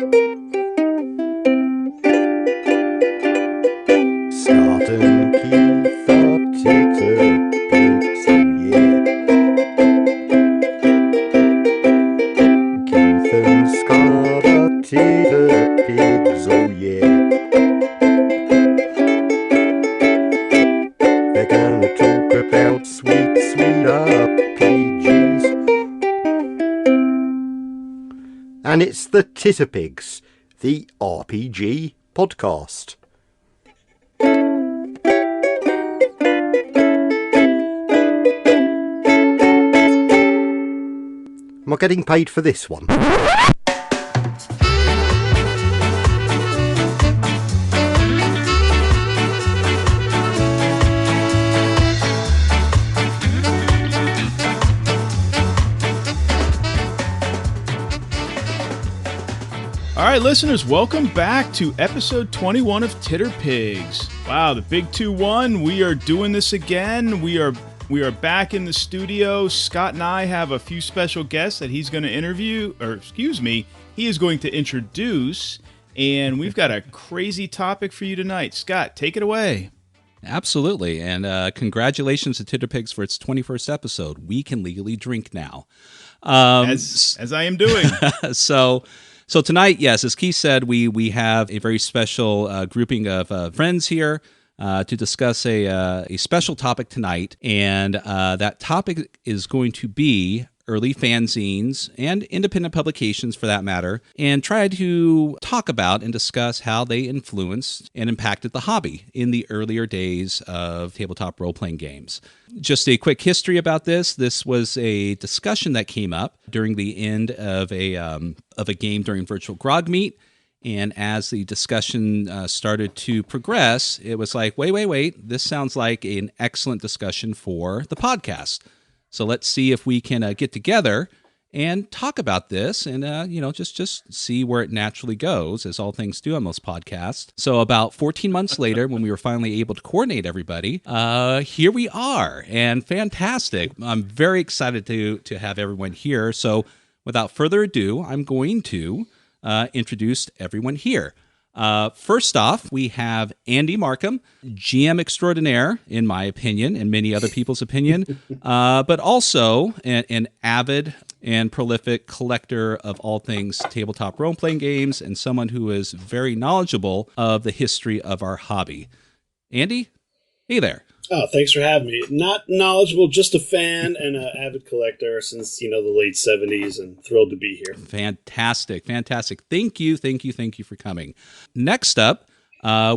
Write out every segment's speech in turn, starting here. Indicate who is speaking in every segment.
Speaker 1: Scott and Keith are Titterpigs, yeah. Keith and Scott are Titterpigs, oh yeah. They're gonna talk about sweet, sweet RPGs. And it's the Titterpigs, the RPG podcast. Am I getting paid for this one?
Speaker 2: All right, listeners, welcome back to episode 21 of Titterpigs. Wow, the big 2-1. We are doing this again. We are back in the studio. Scott and I have a few special guests that he's going to he is going to introduce. And we've got a crazy topic for you tonight. Scott, take it away.
Speaker 3: Absolutely. And congratulations to Titterpigs for its 21st episode. We can legally drink now.
Speaker 2: As I am doing.
Speaker 3: So tonight, yes, as Keith said, we have a very special grouping of friends here to discuss a special topic tonight. And that topic is going to be early fanzines and independent publications for that matter, and try to talk about and discuss how they influenced and impacted the hobby in the earlier days of tabletop role-playing games. Just a quick history about this. This was a discussion that came up during the end of a game during Virtual Grog Meet. And as the discussion started to progress, it was like, wait, this sounds like an excellent discussion for the podcast. So let's see if we can get together and talk about this and, just see where it naturally goes, as all things do on most podcasts. So about 14 months later, when we were finally able to coordinate everybody, here we are, and fantastic. I'm very excited to have everyone here. So without further ado, I'm going to introduce everyone here. First off, we have Andy Markham, GM extraordinaire, in my opinion, and many other people's opinion, but also an avid and prolific collector of all things tabletop role-playing games, and someone who is very knowledgeable of the history of our hobby. Andy, hey there.
Speaker 4: Oh, thanks for having me. Not knowledgeable, just a fan and an avid collector since, the late 70s, and thrilled to be here.
Speaker 3: Fantastic. Thank you for coming. Next up,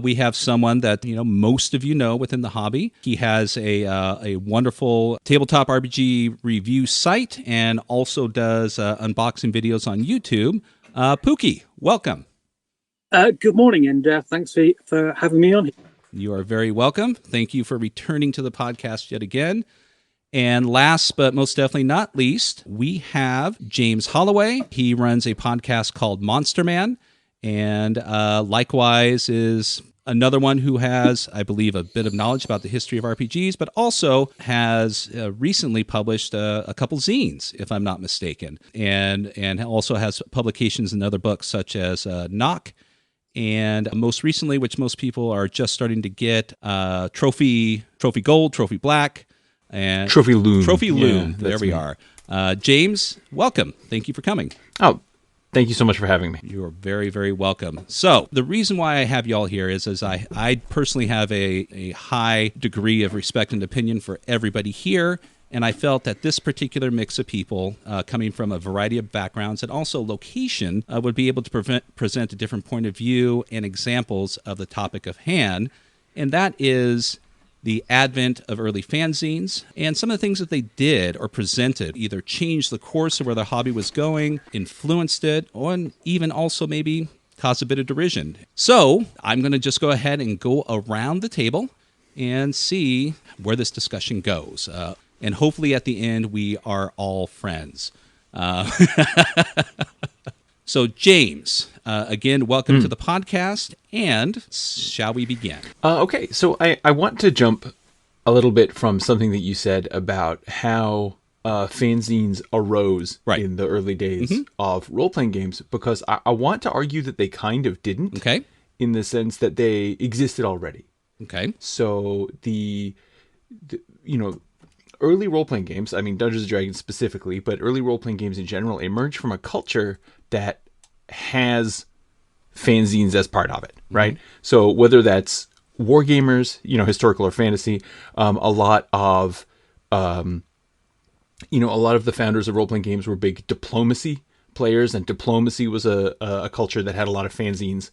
Speaker 3: we have someone that, most of you know within the hobby. He has a wonderful tabletop RPG review site and also does unboxing videos on YouTube. Pookie, welcome.
Speaker 5: Good morning, and thanks for having me on here.
Speaker 3: You are very welcome. Thank you for returning to the podcast yet again. And last but most definitely not least, we have James Holloway. He runs a podcast called Monster Man, and likewise is another one who has, I believe, a bit of knowledge about the history of RPGs, but also has recently published a couple zines, if I'm not mistaken, and also has publications in other books such as Knock, and most recently, which most people are just starting to get, Trophy Gold, Trophy Black, and
Speaker 6: Trophy Loom.
Speaker 3: Yeah, there we are. James, welcome. Thank you for coming.
Speaker 6: Oh, thank you so much for having me.
Speaker 3: You are very, very welcome. So the reason why I have you all here is I personally have a high degree of respect and opinion for everybody here. And I felt that this particular mix of people, coming from a variety of backgrounds and also location, would be able to present a different point of view and examples of the topic of hand. And that is the advent of early fanzines and some of the things that they did or presented either changed the course of where the hobby was going, influenced it, or even also maybe caused a bit of derision. So I'm going to just go ahead and go around the table and see where this discussion goes. And hopefully at the end, we are all friends. So James, again, welcome to the podcast. And shall we begin?
Speaker 6: Okay, so I want to jump a little bit from something that you said about how fanzines arose
Speaker 3: Right.
Speaker 6: in the early days of role-playing games, because I want to argue that they kind of didn't,
Speaker 3: Okay.
Speaker 6: in the sense that they existed already.
Speaker 3: Okay.
Speaker 6: So the early role-playing games, I mean Dungeons & Dragons specifically, but early role-playing games in general, emerged from a culture that has fanzines as part of it, right? So whether that's wargamers, historical or fantasy, a lot of a lot of the founders of role-playing games were big diplomacy players, and diplomacy was a culture that had a lot of fanzines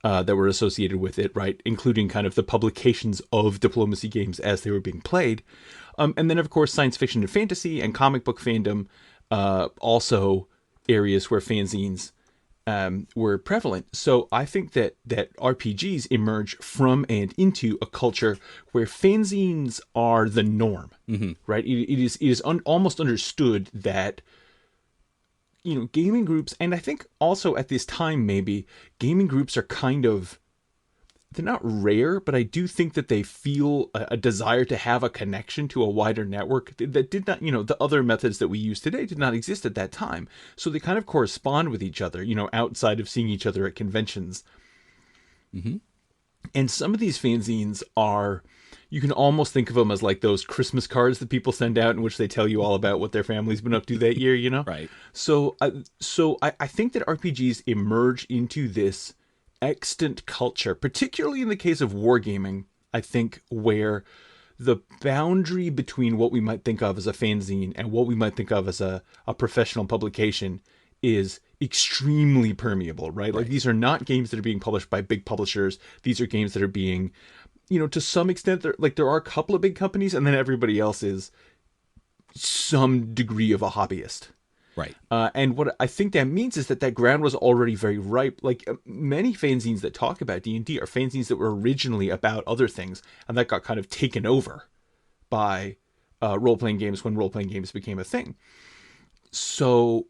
Speaker 6: that were associated with it, right? Including kind of the publications of diplomacy games as they were being played. And then, of course, science fiction and fantasy and comic book fandom, also areas where fanzines were prevalent. So I think that RPGs emerge from and into a culture where fanzines are the norm, right? It is almost understood that gaming groups, and I think also at this time maybe gaming groups are kind of, they're not rare, but I do think that they feel a desire to have a connection to a wider network that did not, the other methods that we use today did not exist at that time. So they kind of correspond with each other, outside of seeing each other at conventions. And some of these fanzines are, you can almost think of them as like those Christmas cards that people send out in which they tell you all about what their family's been up to that year,
Speaker 3: Right.
Speaker 6: So I think that RPGs emerge into this extant culture, particularly in the case of wargaming, I think, where the boundary between what we might think of as a fanzine and what we might think of as a professional publication is extremely permeable, right? Like, these are not games that are being published by big publishers. These are games that are being, to some extent, there are a couple of big companies, and then everybody else is some degree of a hobbyist.
Speaker 3: Right.
Speaker 6: And what I think that means is that ground was already very ripe. Like, many fanzines that talk about D&D are fanzines that were originally about other things, and that got kind of taken over by role-playing games when role-playing games became a thing. So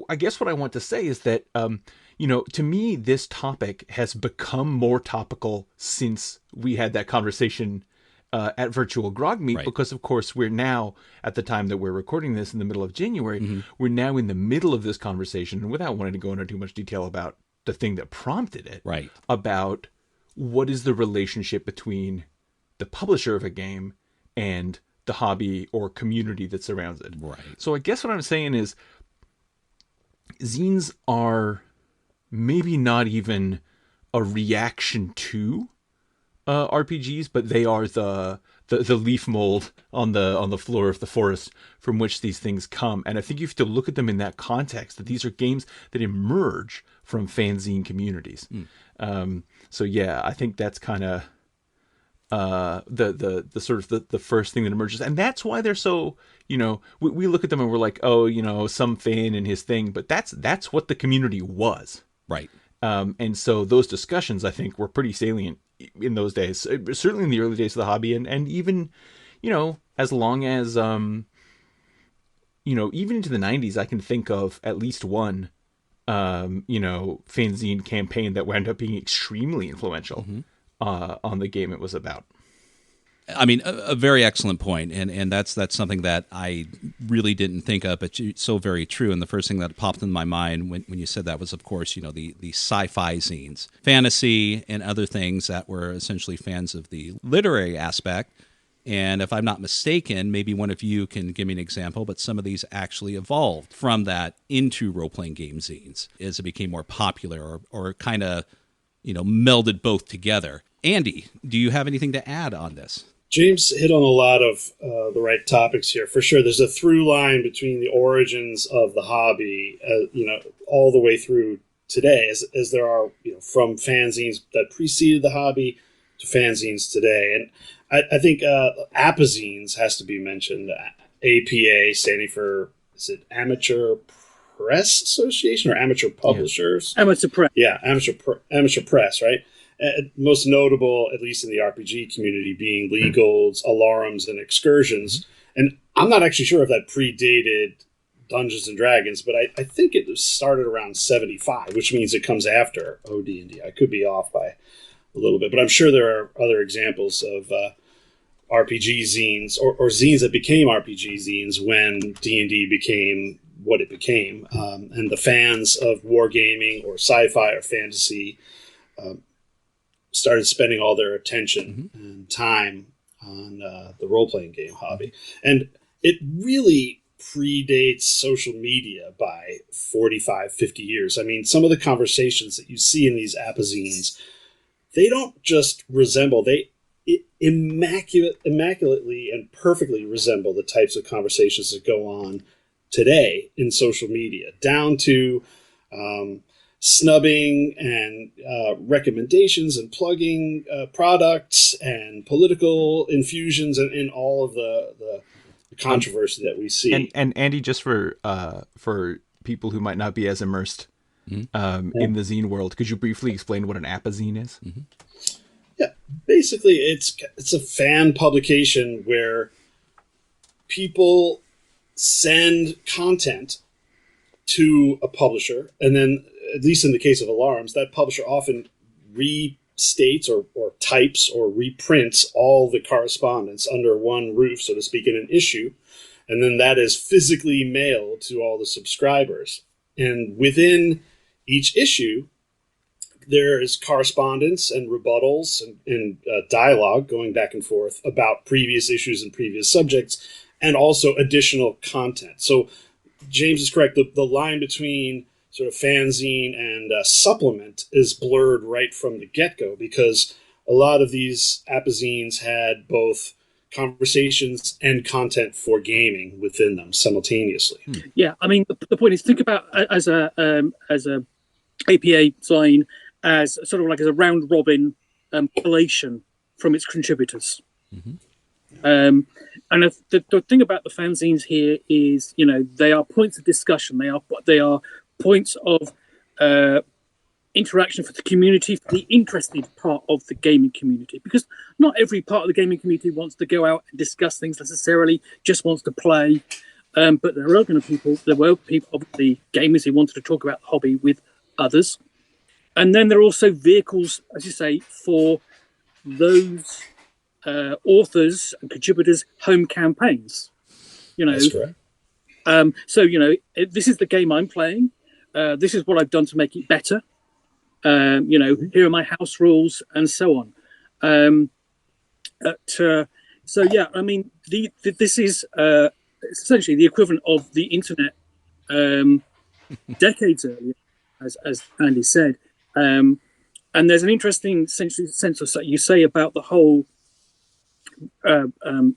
Speaker 6: I guess what I want to say is that, to me, this topic has become more topical since we had that conversation at Virtual Grog Meet, because of course we're now, at the time that we're recording this in the middle of January, we're now in the middle of this conversation, and without wanting to go into too much detail about the thing that prompted it, about what is the relationship between the publisher of a game and the hobby or community that surrounds it. So I guess what I'm saying is, zines are maybe not even a reaction to RPGs, but they are the leaf mold on the floor of the forest from which these things come. And I think you have to look at them in that context, that these are games that emerge from fanzine communities. So yeah, I think that's kind of the sort of the first thing that emerges, and that's why they're so, we look at them and we're like, oh, some fan and his thing, but that's what the community was. And so those discussions, I think, were pretty salient in those days, certainly in the early days of the hobby, and even, as long as, even into the 90s, I can think of at least one, fanzine campaign that wound up being extremely influential on the game it was about.
Speaker 3: I mean, a very excellent point, and that's something that I really didn't think of, but it's so very true. And the first thing that popped in my mind when you said that was, of course, the sci-fi zines, fantasy, and other things that were essentially fans of the literary aspect. And if I'm not mistaken, maybe one of you can give me an example, but some of these actually evolved from that into role-playing game zines as it became more popular, or kind of, melded both together. Andy, do you have anything to add on this?
Speaker 4: James hit on a lot of the right topics here. For sure, there's a through line between the origins of the hobby, all the way through today, as there are, from fanzines that preceded the hobby to fanzines today. And I think apazines has to be mentioned. APA, standing for, is it Amateur Press Association or Amateur Publishers?
Speaker 5: Yeah. Amateur Press.
Speaker 4: Yeah, Amateur Press, right? Most notable, at least in the RPG community, being Legals, Alarums, and Excursions. And I'm not actually sure if that predated Dungeons and Dragons, but I think it started around 75, which means it comes after OD&D. I could be off by a little bit, but I'm sure there are other examples of RPG zines or zines that became RPG zines when D&D became what it became. And the fans of wargaming or sci-fi or fantasy started spending all their attention and time on the role-playing game hobby. And it really predates social media by 45, 50 years. I mean, some of the conversations that you see in these apazines, they don't just resemble, they immaculately and perfectly resemble the types of conversations that go on today in social media, down to snubbing and recommendations and plugging products and political infusions and all of the controversy that we see.
Speaker 6: And Andy, just for people who might not be as immersed in the zine world, could you briefly explain what an apazine is?
Speaker 4: Yeah, basically it's a fan publication where people send content to a publisher, and then, at least in the case of Alarms, that publisher often restates or types or reprints all the correspondence under one roof, so to speak, in an issue, and then that is physically mailed to all the subscribers. And within each issue, there is correspondence and rebuttals and dialogue going back and forth about previous issues and previous subjects, and also additional content. So James is correct. The line between sort of fanzine and supplement is blurred right from the get-go, because a lot of these apazines had both conversations and content for gaming within them simultaneously.
Speaker 5: Yeah, I mean, the point is, think about as a APA zine as sort of like as a round robin collation from its contributors. And the thing about the fanzines here is, they are points of discussion. They are points of interaction for the community, for the interested part of the gaming community, because not every part of the gaming community wants to go out and discuss things necessarily, just wants to play. But there were people, obviously gamers who wanted to talk about the hobby with others. And then there are also vehicles, as you say, for those authors and contributors' home campaigns.
Speaker 4: That's correct.
Speaker 5: So, this is the game I'm playing. This is what I've done to make it better. Here are my house rules, and so on. So, yeah, I mean, this is essentially the equivalent of the internet decades earlier, as Andy said. And there's an interesting sense of what you say about the whole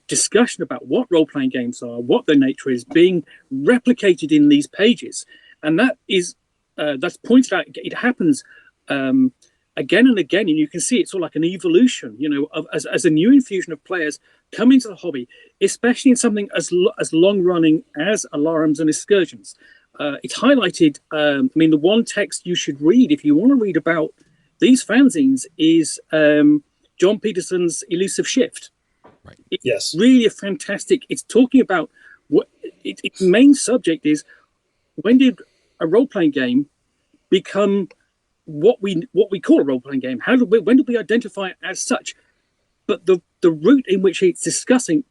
Speaker 5: discussion about what role-playing games are, what their nature is, being replicated in these pages. And that is that's pointed out. It happens again and again, and you can see it's sort of like an evolution, as a new infusion of players come into the hobby, especially in something as long-running as Alarms and Excursions. It's highlighted. The one text you should read if you want to read about these fanzines is John Peterson's Elusive Shift.
Speaker 3: Right.
Speaker 4: Yes.
Speaker 5: Really a fantastic. It's talking about what its main subject is: when did a role-playing game become what we call a role-playing game? When did we identify it as such? But the route in which it's discussion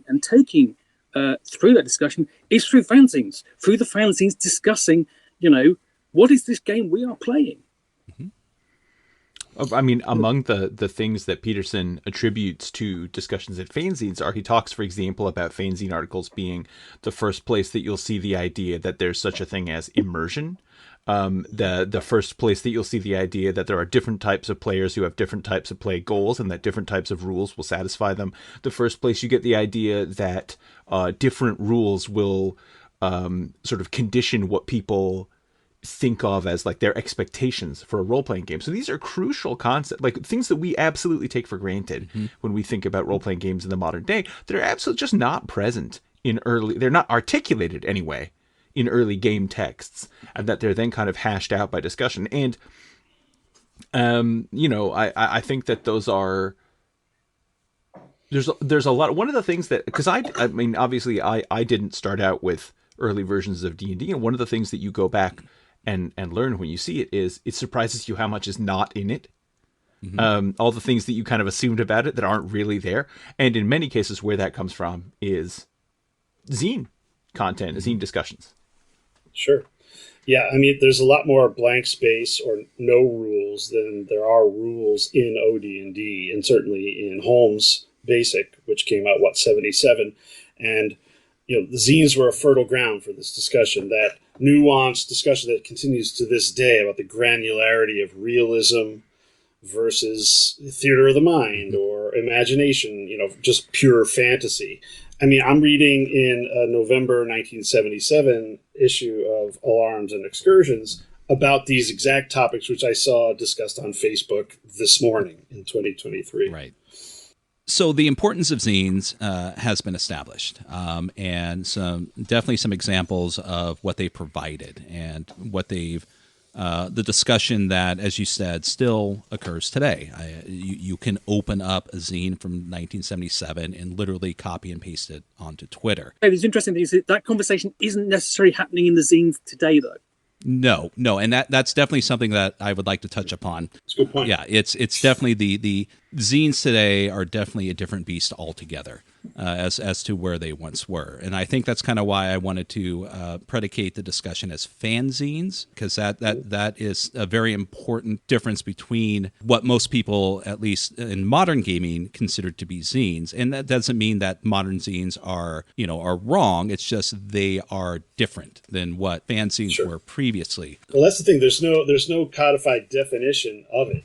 Speaker 5: and taking through that discussion is through fanzines, through the fanzines discussing, what is this game we are playing?
Speaker 6: I mean, among the things that Peterson attributes to discussions at fanzines he talks, for example, about fanzine articles being the first place that you'll see the idea that there's such a thing as immersion. The first place that you'll see the idea that there are different types of players who have different types of play goals and that different types of rules will satisfy them. The first place you get the idea that different rules will sort of condition what people think of as like their expectations for a role-playing game. So these are crucial concepts, like things that we absolutely take for granted when we think about role-playing games in the modern day. They're absolutely just not present they're not articulated anyway in early game texts, and that they're then kind of hashed out by discussion. And I think that those are there's a lot. One of the things that, because I mean obviously I didn't start out with early versions of D&D, and one of the things that you go back and learn when you see it is it surprises you how much is not in it. All the things that you kind of assumed about it that aren't really there. And in many cases where that comes from is zine content, zine discussions.
Speaker 4: Sure. Yeah, I mean, there's a lot more blank space or no rules than there are rules in OD&D, and certainly in Holmes Basic, which came out, 77? And, the zines were a fertile ground for this discussion, that nuanced discussion that continues to this day about the granularity of realism versus theater of the mind or imagination, just pure fantasy. I mean, I'm reading in a November 1977 issue of Alarms and Excursions about these exact topics, which I saw discussed on Facebook this morning in 2023.
Speaker 3: Right. So the importance of zines has been established, and definitely some examples of what they provided and what they've the discussion that, as you said, still occurs today. You can open up a zine from 1977 and literally copy and paste it onto Twitter.
Speaker 5: It's interesting that conversation isn't necessarily happening in the zines today, though.
Speaker 3: No, and that's definitely something that I would like to touch upon.
Speaker 4: That's a good point.
Speaker 3: Yeah, it's definitely the zines today are definitely a different beast altogether as to where they once were, and I think that's kind of why I wanted to predicate the discussion as fanzines, because that is a very important difference between what most people, at least in modern gaming, consider to be zines, and that doesn't mean that modern zines are wrong. It's just they are different than what fanzines were previously.
Speaker 4: Well, that's the thing. There's no codified definition of it.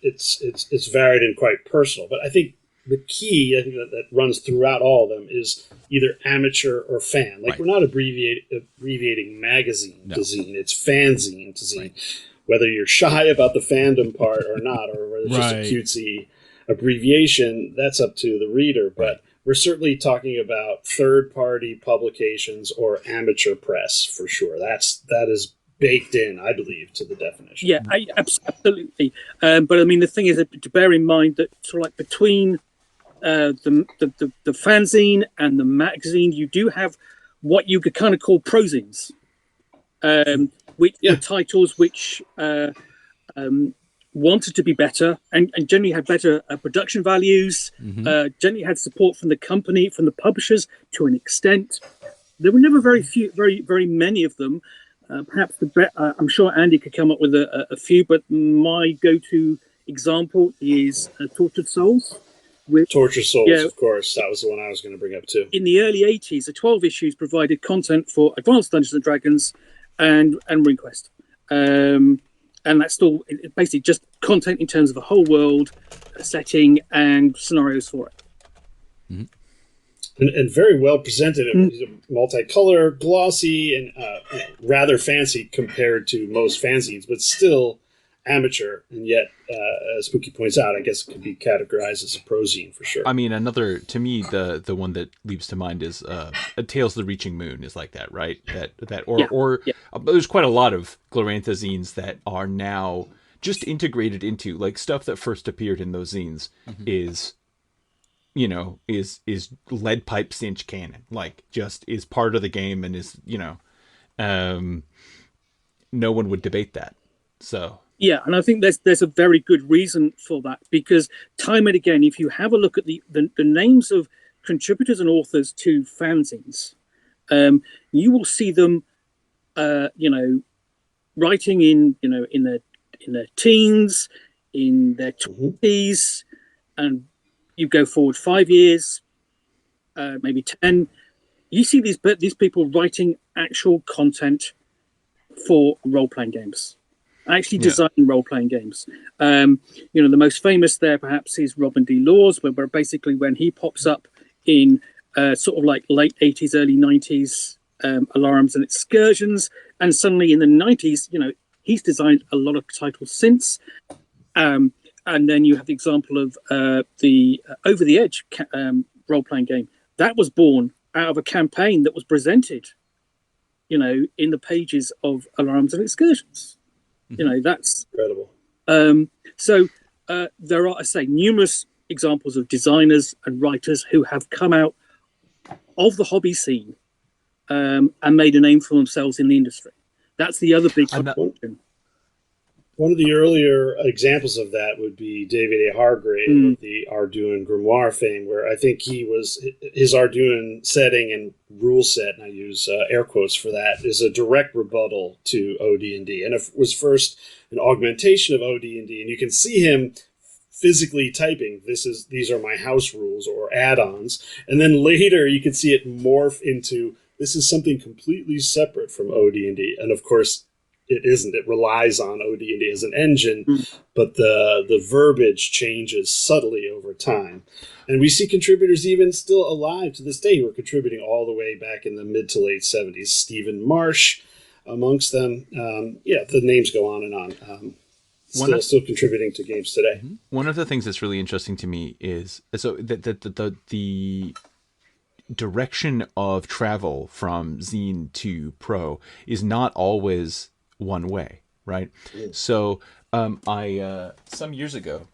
Speaker 4: It's varied and quite personal. But I think the key, that runs throughout all of them, is either amateur or fan. Like, we're not abbreviating magazine to zine. It's fanzine to zine. Right. Whether you're shy about the fandom part or not, or whether it's just a cutesy abbreviation, that's up to the reader. But we're certainly talking about third-party publications or amateur press for sure. That is baked in, I believe, to the definition.
Speaker 5: Yeah, absolutely. But I mean, the thing is to bear in mind that sort of like between the fanzine and the magazine, you do have what you could kind of call prosines, which are titles which wanted to be better and generally had better production values, generally had support from the company, from the publishers to an extent. There were never very many of them. Perhaps I'm sure Andy could come up with a few, but my go-to example is Tortured Souls.
Speaker 4: Tortured Souls, of course. That was the one I was going to bring up too.
Speaker 5: In the early 80s, the 12 issues provided content for Advanced Dungeons & Dragons and RuneQuest. And that's still basically just content in terms of a whole world, a setting, and scenarios for it.
Speaker 3: Mm-hmm.
Speaker 4: And very well presented. Multicolor, glossy, and rather fancy compared to most fanzines, but still amateur. And yet, as Pookie points out, I guess it could be categorized as a prozine for sure.
Speaker 6: I mean, to me, the one that leaps to mind is Tales of the Reaching Moon is like that, right? There's quite a lot of Glorantha zines that are now just integrated into, like, stuff that first appeared in those zines is lead pipe cinch canon, like, just is part of the game and is, no one would debate that. So
Speaker 5: yeah, and I think there's a very good reason for that, because time and again, if you have a look at the names of contributors and authors to fanzines, you will see them writing in their teens, in their 20s, and you go forward 5 years, maybe 10, you see these people writing actual content for role-playing games, actually designing role-playing games. The most famous there perhaps is Robin D. Laws, where basically when he pops up in sort of like late 80s, early 90s, Alarms and Excursions, and suddenly in the 90s, he's designed a lot of titles since. And then you have the example of the Over the Edge role-playing game. That was born out of a campaign that was presented, in the pages of Alarms and Excursions. That's
Speaker 4: incredible.
Speaker 5: So there are, I say, numerous examples of designers and writers who have come out of the hobby scene and made a name for themselves in the industry. That's the other big question.
Speaker 4: One of the earlier examples of that would be David A. Hargrave of the Arduin Grimoire fame, where I think his Arduin setting and rule set, and I use air quotes for that, is a direct rebuttal to OD&D. And it was first an augmentation of OD&D, and you can see him physically typing, these are my house rules or add-ons. And then later you can see it morph into, this is something completely separate from OD&D. And of course, it isn't. It relies on OD&D as an engine, but the verbiage changes subtly over time. And we see contributors even still alive to this day who are contributing all the way back in the mid to late 70s. Stephen Marsh amongst them. The names go on and on. Still contributing to games today.
Speaker 6: One of the things that's really interesting to me is the direction of travel from zine to pro is not always one way, right? So I some years ago,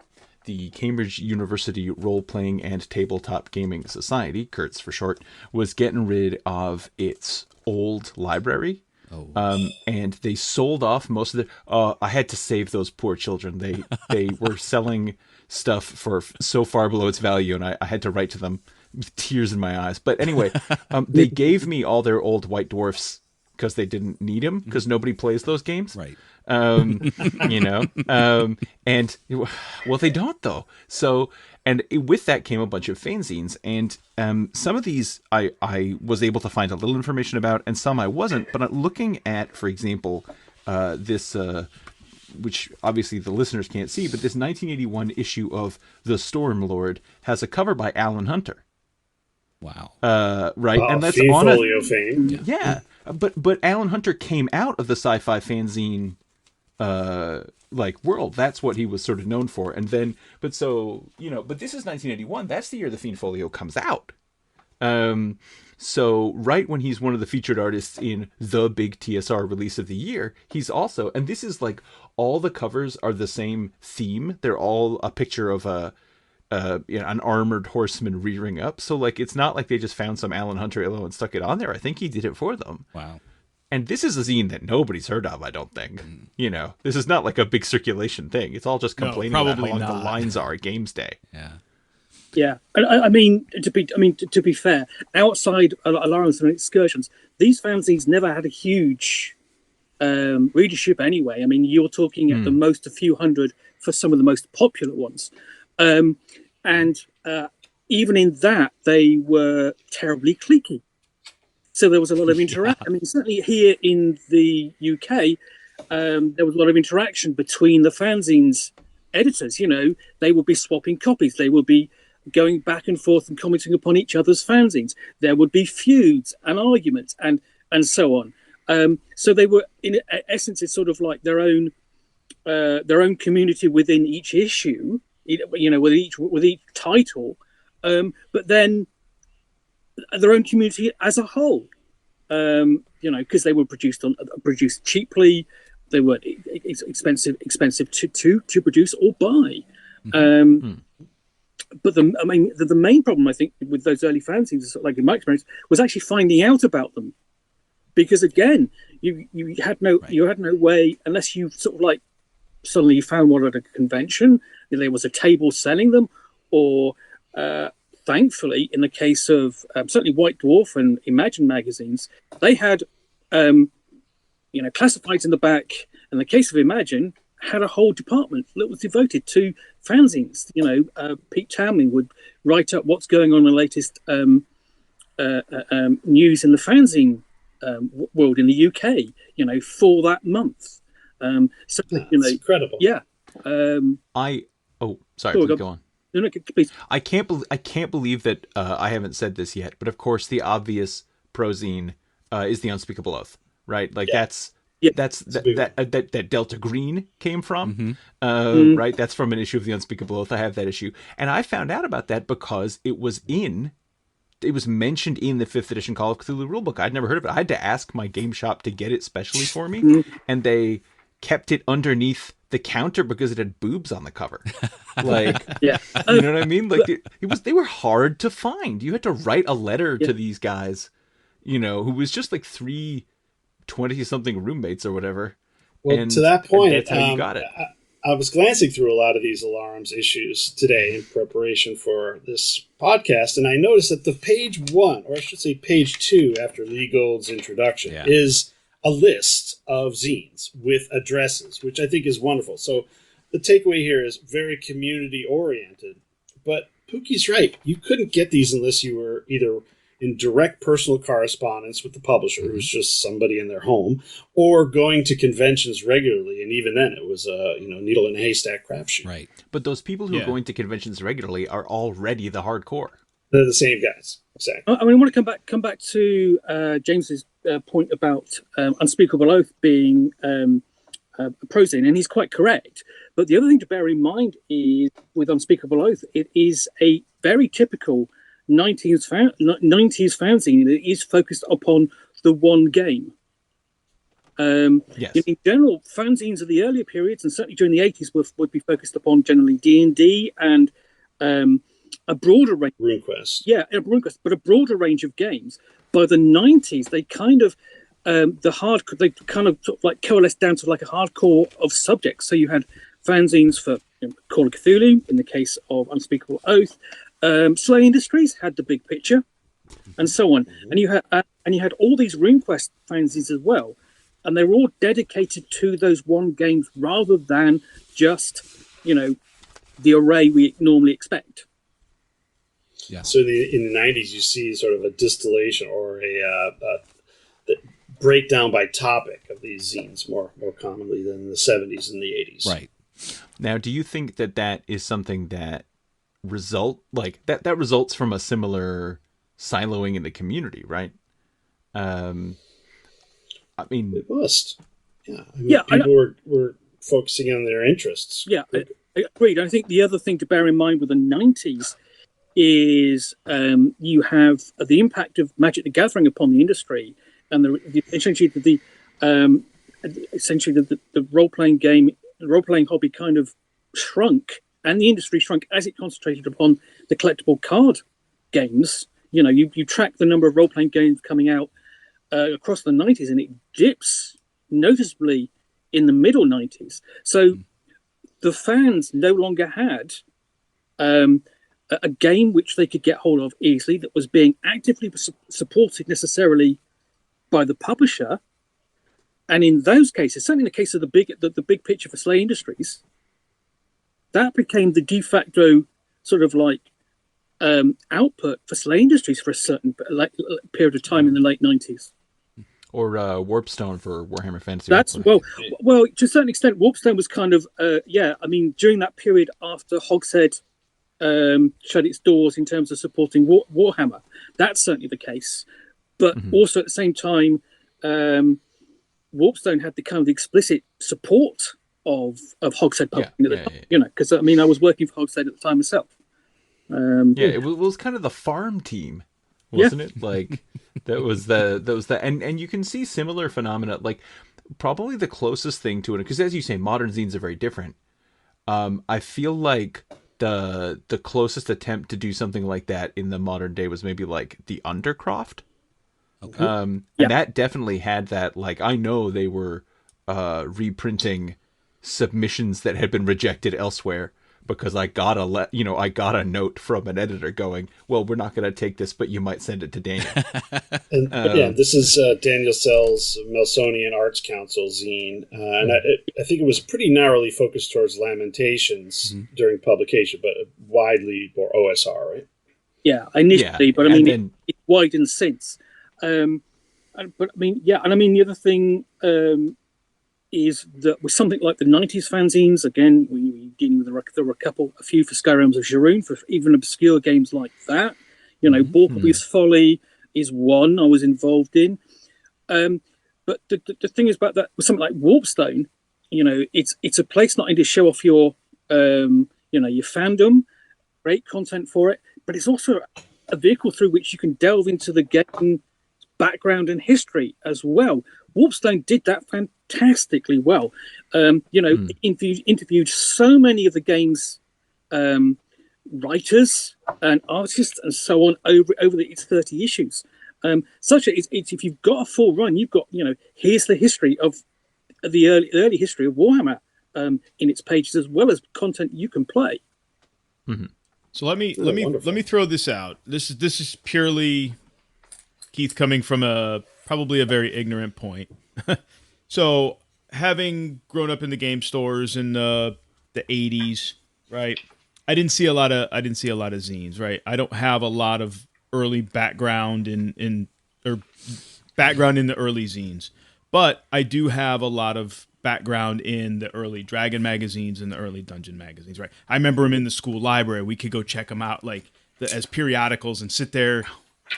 Speaker 6: the Cambridge University Role-Playing and Tabletop Gaming Society, CURTS for short, was getting rid of its old library. And they sold off most of the. I had to save those poor children. They were selling stuff for so far below its value, and I had to write to them with tears in my eyes. But anyway, they gave me all their old White Dwarfs because they didn't need them because nobody plays those games,
Speaker 3: Right.
Speaker 6: And well, they don't though. So. And with that came a bunch of fanzines, and some of these I was able to find a little information about, and some I wasn't. But looking at, for example, this, which obviously the listeners can't see, but this 1981 issue of The Stormlord has a cover by Alan Hunter.
Speaker 3: Wow.
Speaker 6: Right, and that's
Speaker 4: Fiend
Speaker 6: on
Speaker 4: Folio fame.
Speaker 6: Yeah, but Alan Hunter came out of the sci-fi fanzine world. That's what he was sort of known for. And then but this is 1981. That's the year the Fiend Folio comes out. So right when he's one of the featured artists in the big TSR release of the year, he's also, and this is like, all the covers are the same theme. They're all a picture of an armored horseman rearing up. So like, it's not like they just found some Alan Hunter illo and stuck it on there. I think he did it for them.
Speaker 3: Wow.
Speaker 6: And this is a zine that nobody's heard of, I don't think. This is not like a big circulation thing. It's all just complaining about how long the lines are at Games Day.
Speaker 3: Yeah.
Speaker 5: Yeah, I mean, to be fair, outside Alliance and Excursions, these fanzines never had a huge readership anyway. I mean, you're talking at the most a few hundred for some of the most popular ones. And even in that, they were terribly cliquey. So there was a lot of interaction. I mean, certainly here in the UK, there was a lot of interaction between the fanzines editors. They would be swapping copies. They would be going back and forth and commenting upon each other's fanzines. There would be feuds and arguments and so on. So they were, in essence, it's sort of like their own community within each issue. With each title, but then their own community as a whole, because they were produced cheaply, they were expensive to produce or buy. But the main problem, I think, with those early fanzines, like in my experience, was actually finding out about them, because again, you had no way, unless you sort of like suddenly you found one at a convention, there was a table selling them, or thankfully, in the case of certainly White Dwarf and Imagine magazines, they had classifieds in the back. In the case of Imagine, had a whole department that was devoted to fanzines. Pete Townley would write up what's going on in the latest news in the fanzine world in the UK, for that month. So
Speaker 4: That's incredible.
Speaker 5: Yeah.
Speaker 6: Sorry, please go on.
Speaker 5: No, please.
Speaker 6: I can't believe that I haven't said this yet, but of course the obvious prozine is the Unspeakable Oath, right? Like that's that Delta Green came from, right? That's from an issue of the Unspeakable Oath. I have that issue, and I found out about that because it was mentioned in the 5th edition Call of Cthulhu rulebook. I'd never heard of it. I had to ask my game shop to get it specially for me, and they kept it underneath the counter because it had boobs on the cover. Like,
Speaker 5: yeah,
Speaker 6: you know what I mean? Like they were hard to find. You had to write a letter to these guys, who was just like 3 20-something roommates or whatever.
Speaker 4: Well,
Speaker 6: and
Speaker 4: to that point,
Speaker 6: that's how you got it.
Speaker 4: I was glancing through a lot of these alarms issues today in preparation for this podcast, and I noticed that the page 1, or I should say page 2, after Lee Gold's introduction, is a list of zines with addresses, which I think is wonderful. So the takeaway here is very community-oriented. But Pookie's right. You couldn't get these unless you were either in direct personal correspondence with the publisher, who's just somebody in their home, or going to conventions regularly. And even then, it was a needle in a haystack crapshoot.
Speaker 3: Right.
Speaker 6: But those people who are going to conventions regularly are already the hardcore.
Speaker 4: They're the same guys. Exactly.
Speaker 5: I want to come back to James's point about Unspeakable Oath being a prozine, and he's quite correct. But the other thing to bear in mind is with Unspeakable Oath, it is a very typical 90s fanzine that is focused upon the one game.
Speaker 6: Yes.
Speaker 5: In general, fanzines of the earlier periods, and certainly during the 80s, would be focused upon generally D&D and a broader range.
Speaker 4: RuneQuest.
Speaker 5: Yeah, RuneQuest, but a broader range of games. By the 90s, they kind of they kind of sort of like coalesced down to like a hardcore of subjects. So you had fanzines for Call of Cthulhu, in the case of Unspeakable Oath. Slay Industries had the big picture, and so on. And you had all these RuneQuest fanzines as well, and they were all dedicated to those one games rather than just the array we normally expect.
Speaker 3: Yeah.
Speaker 4: So in the 90s, you see sort of a distillation or a breakdown by topic of these zines more commonly than in the 70s and the 80s.
Speaker 3: Right.
Speaker 6: Now, do you think that is something that results from a similar siloing in the community, right? I mean,
Speaker 4: it must. Yeah. People were focusing on their interests.
Speaker 5: Yeah, I agreed. I think the other thing to bear in mind with the 90s is you have the impact of Magic the Gathering upon the industry, and essentially the role-playing hobby kind of shrunk, and the industry shrunk as it concentrated upon the collectible card games. You track the number of role-playing games coming out across the 90s, and it dips noticeably in the middle 90s. So the fans no longer had a game which they could get hold of easily that was being actively supported necessarily by the publisher. And in those cases, certainly in the case of the big picture for Slay Industries, that became the de facto sort of like output for Slay Industries for a certain period of time in the late 90s.
Speaker 6: Or Warpstone for Warhammer Fantasy.
Speaker 5: That's well, to a certain extent, Warpstone was kind of during that period after Hogshead shut its doors in terms of supporting Warhammer. That's certainly the case. But also at the same time, Warpstone had the kind of explicit support of Hogshead publishing, because I was working for Hogshead at the time myself.
Speaker 6: It was kind of the farm team, wasn't it? Like that was the and you can see similar phenomena. Like probably the closest thing to it, because as you say, modern zines are very different. I feel like the closest attempt to do something like that in the modern day was maybe like the Undercroft.
Speaker 3: Okay.
Speaker 6: And that definitely had that. Like I know they were reprinting submissions that had been rejected elsewhere because I got a note from an editor going, well, we're not going to take this, but you might send it to Daniel.
Speaker 4: And this is Daniel Sell's Melsonian Arts Council zine, and I think it was pretty narrowly focused towards Lamentations during publication, but widely more OSR, right?
Speaker 5: Yeah, initially, but it's widened since. The other thing is that with something like the 90s fanzines, again, we dealing with there were a few for Sky Realms of Jarun, for even obscure games like that. Borkoby's Folly is one I was involved in. But the thing is about that, with something like Warpstone, it's a place not only to show off your fandom, great content for it, but it's also a vehicle through which you can delve into the game background and history as well. Warpstone did that fantastically well. Interviewed so many of the game's writers and artists and so on over its 30 issues. If you've got a full run, you've got here's the history of the early history of Warhammer in its pages, as well as content you can play.
Speaker 6: Mm-hmm.
Speaker 2: So let me throw this out. This is purely Keith coming from probably a very ignorant point. So having grown up in the game stores in the 80s, right? I didn't see a lot of zines, right? I don't have a lot of early background in the early zines, but I do have a lot of background in the early Dragon magazines and the early Dungeon magazines, right? I remember them in the school library. We could go check them out as periodicals and sit there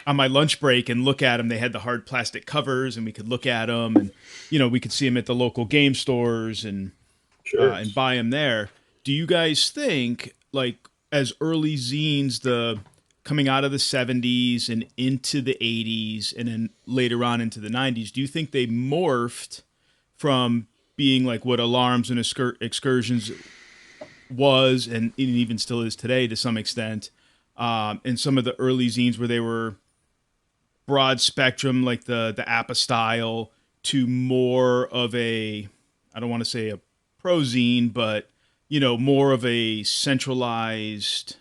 Speaker 2: on my lunch break and look at them. They had the hard plastic covers, and we could look at them, and we could see them at the local game stores and and buy them there. Do you guys think, as early zines, coming out of the 70s and into the 80s and then later on into the 90s, do you think they morphed from being like what Alarms and Excursions was, and even still is today to some extent, and some of the early zines where they were broad spectrum, like the APA style, to more of I don't want to say a pro zine, but more of a centralized.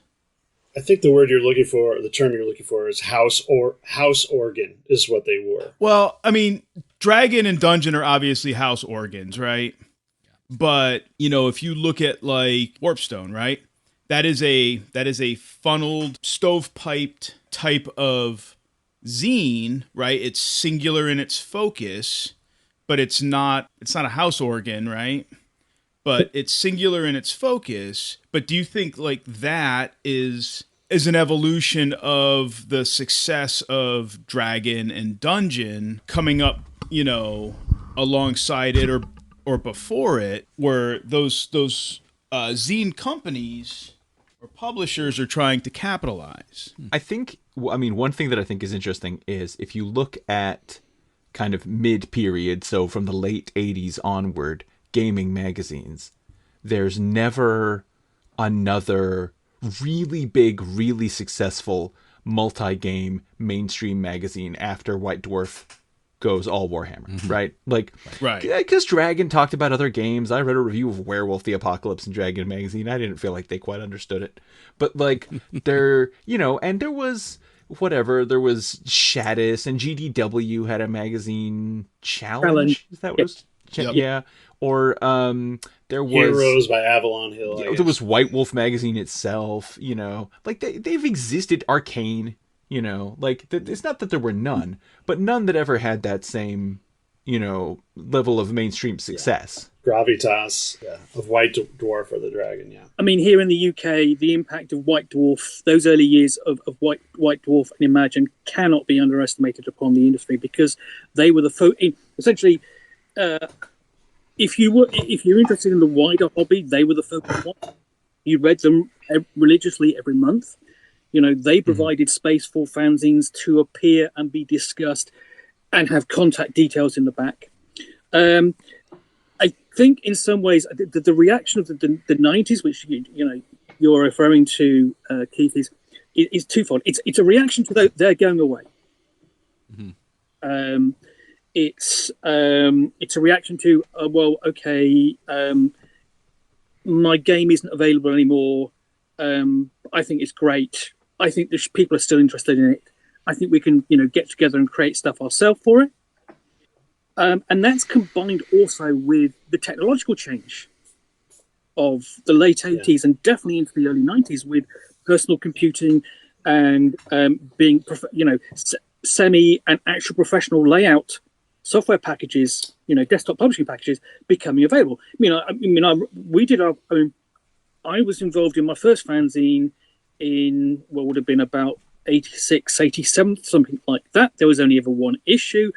Speaker 4: I think the term you're looking for is house organ is what they were.
Speaker 2: Well, I mean, Dragon and Dungeon are obviously house organs, right? But if you look at Warpstone, right, that is a funneled, stovepiped type of zine, right? It's singular in its focus, but it's not a house organ, right? But it's singular in its focus. But do you think that is an evolution of the success of Dragon and Dungeon coming up, alongside it or before it, where those zine companies or publishers are trying to capitalize?
Speaker 6: I think, one thing that I think is interesting is if you look at kind of mid-period, so from the late 80s onward, gaming magazines, there's never another really big, really successful multi-game mainstream magazine after White Dwarf goes all Warhammer, right?
Speaker 2: Right.
Speaker 6: Because Dragon talked about other games. I read a review of Werewolf the Apocalypse in Dragon magazine. I didn't feel like they quite understood it. But there, and there was there was Shadis, and GDW had a magazine, Challenge. Is that what it was?
Speaker 2: Yep.
Speaker 6: Yeah. Or there was
Speaker 4: Heroes by Avalon Hill.
Speaker 6: There was White Wolf magazine itself. They've existed. Arcane. It's not that there were none, but none that ever had that same level of mainstream success.
Speaker 4: Gravitas of White Dwarf or the Dragon. Yeah.
Speaker 5: I mean, here in the UK, the impact of White Dwarf, those early years of White Dwarf and Imagine, cannot be underestimated upon the industry, because they were essentially. If you're interested in the wider hobby, they were the focus one. You read them religiously every month. They provided space for fanzines to appear and be discussed and have contact details in the back. I think in some ways the reaction of the 90s, which you're referring to, Keith, is twofold. It's a reaction to they're going away. Mm-hmm. It's a reaction to my game isn't available anymore. I think it's great. I think people are still interested in it. I think we can get together and create stuff ourselves for it. And that's combined also with the technological change of the late 80s and definitely into the early 90s, with personal computing and being semi and actual professional layout software packages, desktop publishing packages becoming available. I was involved in my first fanzine in what would have been about 86, 87, something like that. There was only ever one issue,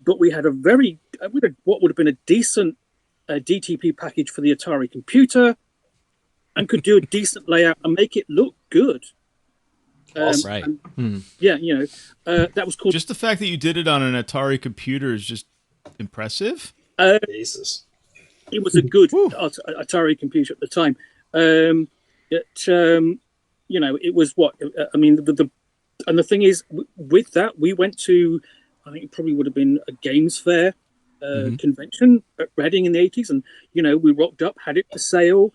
Speaker 5: but we had what would have been a decent DTP package for the Atari computer, and could do a decent layout and make it look good.
Speaker 3: Right.
Speaker 5: That was cool.
Speaker 2: Just the fact that you did it on an Atari computer is just impressive.
Speaker 4: Jesus.
Speaker 5: It was a good Atari computer at the time. It was what I mean. And the thing is, with that, we went to, I think it probably would have been a games fair convention at Reading in the 80s, and we rocked up, had it for sale,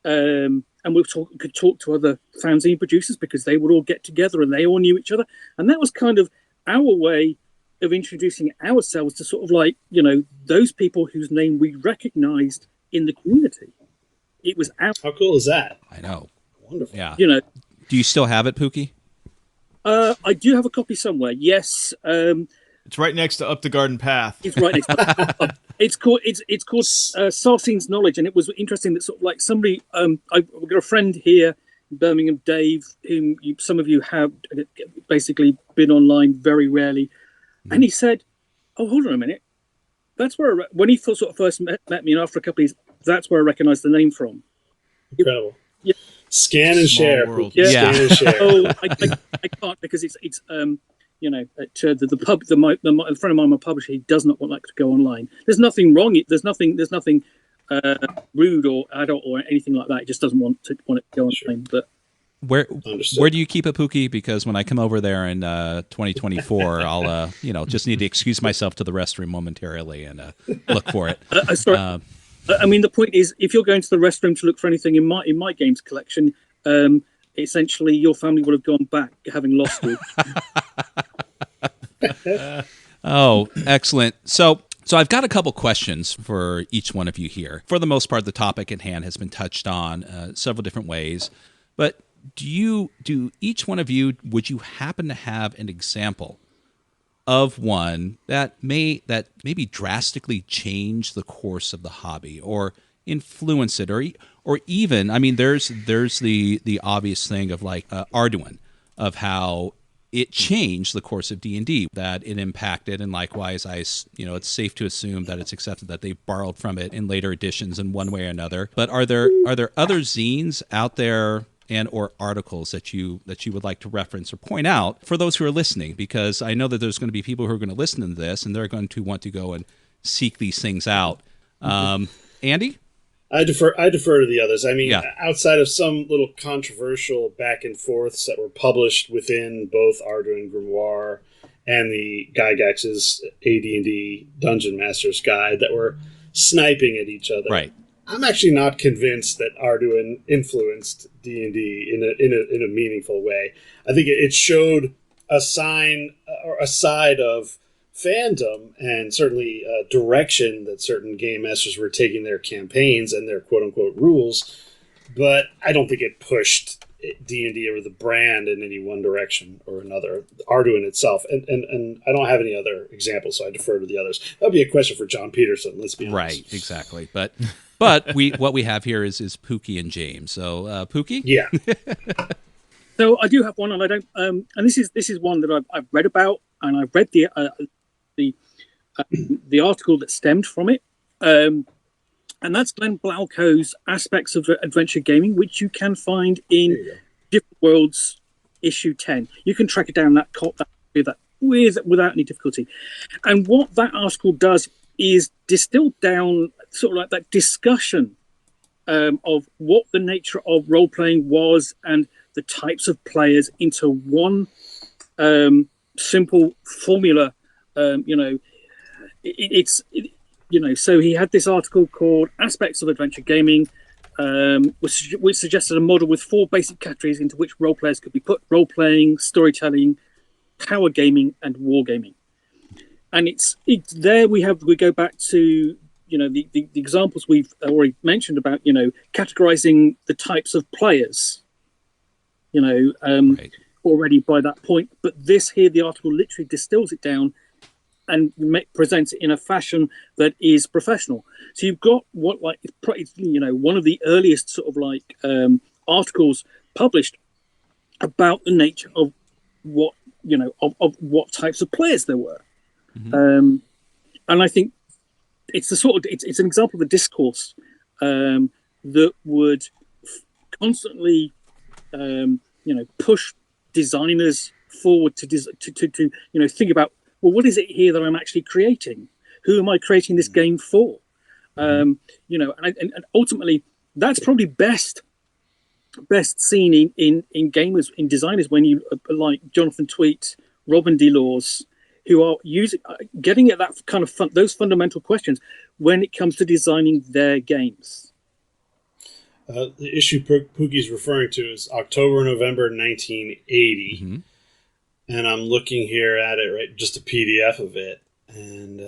Speaker 5: and we could talk to other fanzine producers because they would all get together and they all knew each other, and that was kind of our way of introducing ourselves to sort of like those people whose name we recognized in the community. It was
Speaker 4: how cool is that?
Speaker 3: I know.
Speaker 4: Wonderful.
Speaker 3: Yeah. Do you still have it, Pookie?
Speaker 5: I do have a copy somewhere. Yes.
Speaker 2: It's right next to Up the Garden Path.
Speaker 5: It's right next to it's called Sarsine's Knowledge, and it was interesting that sort of like somebody I've got a friend here in Birmingham, Dave, whom some of you have basically been online very rarely, and he said, "Oh, hold on a minute, that's where when he sort of first met me, and after a couple of years, that's where I recognised the name from."
Speaker 4: Incredible.
Speaker 5: Yeah.
Speaker 4: Scan and
Speaker 2: Small
Speaker 4: share.
Speaker 2: world.
Speaker 5: Yeah.
Speaker 4: Scan and share.
Speaker 5: Oh, I can't because it's at the pub. The friend of mine, my publisher, he does not want that to go online. There's nothing wrong. There's nothing rude or adult or anything like that. He just doesn't want it to go online. But
Speaker 3: where do you keep it, Pookie? Because when I come over there in 2024, I'll just need to excuse myself to the restroom momentarily and look for it.
Speaker 5: Sorry. I mean, the point is, if you're going to the restroom to look for anything in my games collection, essentially your family would have gone back having lost you.
Speaker 3: Oh, excellent. So I've got a couple questions for each one of you here. For the most part, the topic at hand has been touched on several different ways, but do each one of you, would you happen to have an example of one that maybe drastically change the course of the hobby or influence it, or even, I mean, there's the obvious thing of like Arduin, of how it changed the course of D&D, that it impacted, and likewise, it's safe to assume that it's accepted that they borrowed from it in later editions in one way or another. But are there other zines out there and or articles that you would like to reference or point out for those who are listening? Because I know that there's going to be people who are going to listen to this and they're going to want to go and seek these things out. Andy?
Speaker 4: I defer to the others. I mean, outside of some little controversial back and forths that were published within both Arduin Grimoire and the Gygax's AD&D Dungeon Master's Guide that were sniping at each other.
Speaker 3: Right.
Speaker 4: I'm actually not convinced that Arduin influenced D&D in a meaningful way. I think it showed a sign or a side of fandom and certainly direction that certain game masters were taking their campaigns and their quote-unquote rules, but I don't think it pushed D&D or the brand in any one direction or another. Arduin itself, and I don't have any other examples, so I defer to the others. That would be a question for John Peterson, let's be honest.
Speaker 3: Right, exactly. But what we have here is Pookie and James. So Pookie?
Speaker 4: Yeah.
Speaker 5: So I do have one, and I don't. And this is one that I've read about, and I've read the article that stemmed from it, and that's Glenn Blauko's Aspects of Adventure Gaming, which you can find in Different Worlds issue 10. You can track it down without any difficulty. And what that article does is distill down sort of like that discussion of what the nature of role playing was and the types of players into one simple formula. So he had this article called Aspects of Adventure Gaming, which suggested a model with 4 basic categories into which role players could be put: role playing, storytelling, power gaming, and wargaming. And it's there we go back to the examples we've already mentioned about categorizing the types of players
Speaker 3: Right.
Speaker 5: already by that point. But this here, the article literally distills it down and presents it in a fashion that is professional. So you've got one of the earliest sort of like articles published about the nature of what of what types of players there were. Mm-hmm. And I think it's it's an example of a discourse that would constantly push designers forward to think about, well, what is it here that I'm actually creating? Who am I creating this game for? And ultimately that's probably best seen in gamers, in designers, when you like Jonathan Tweet, Robin DeLaws, who are getting at that kind of those fundamental questions when it comes to designing their games.
Speaker 4: The issue Pookie's referring to is October, November 1980.
Speaker 3: Mm-hmm.
Speaker 4: And I'm looking here at it, right? Just a PDF of it. And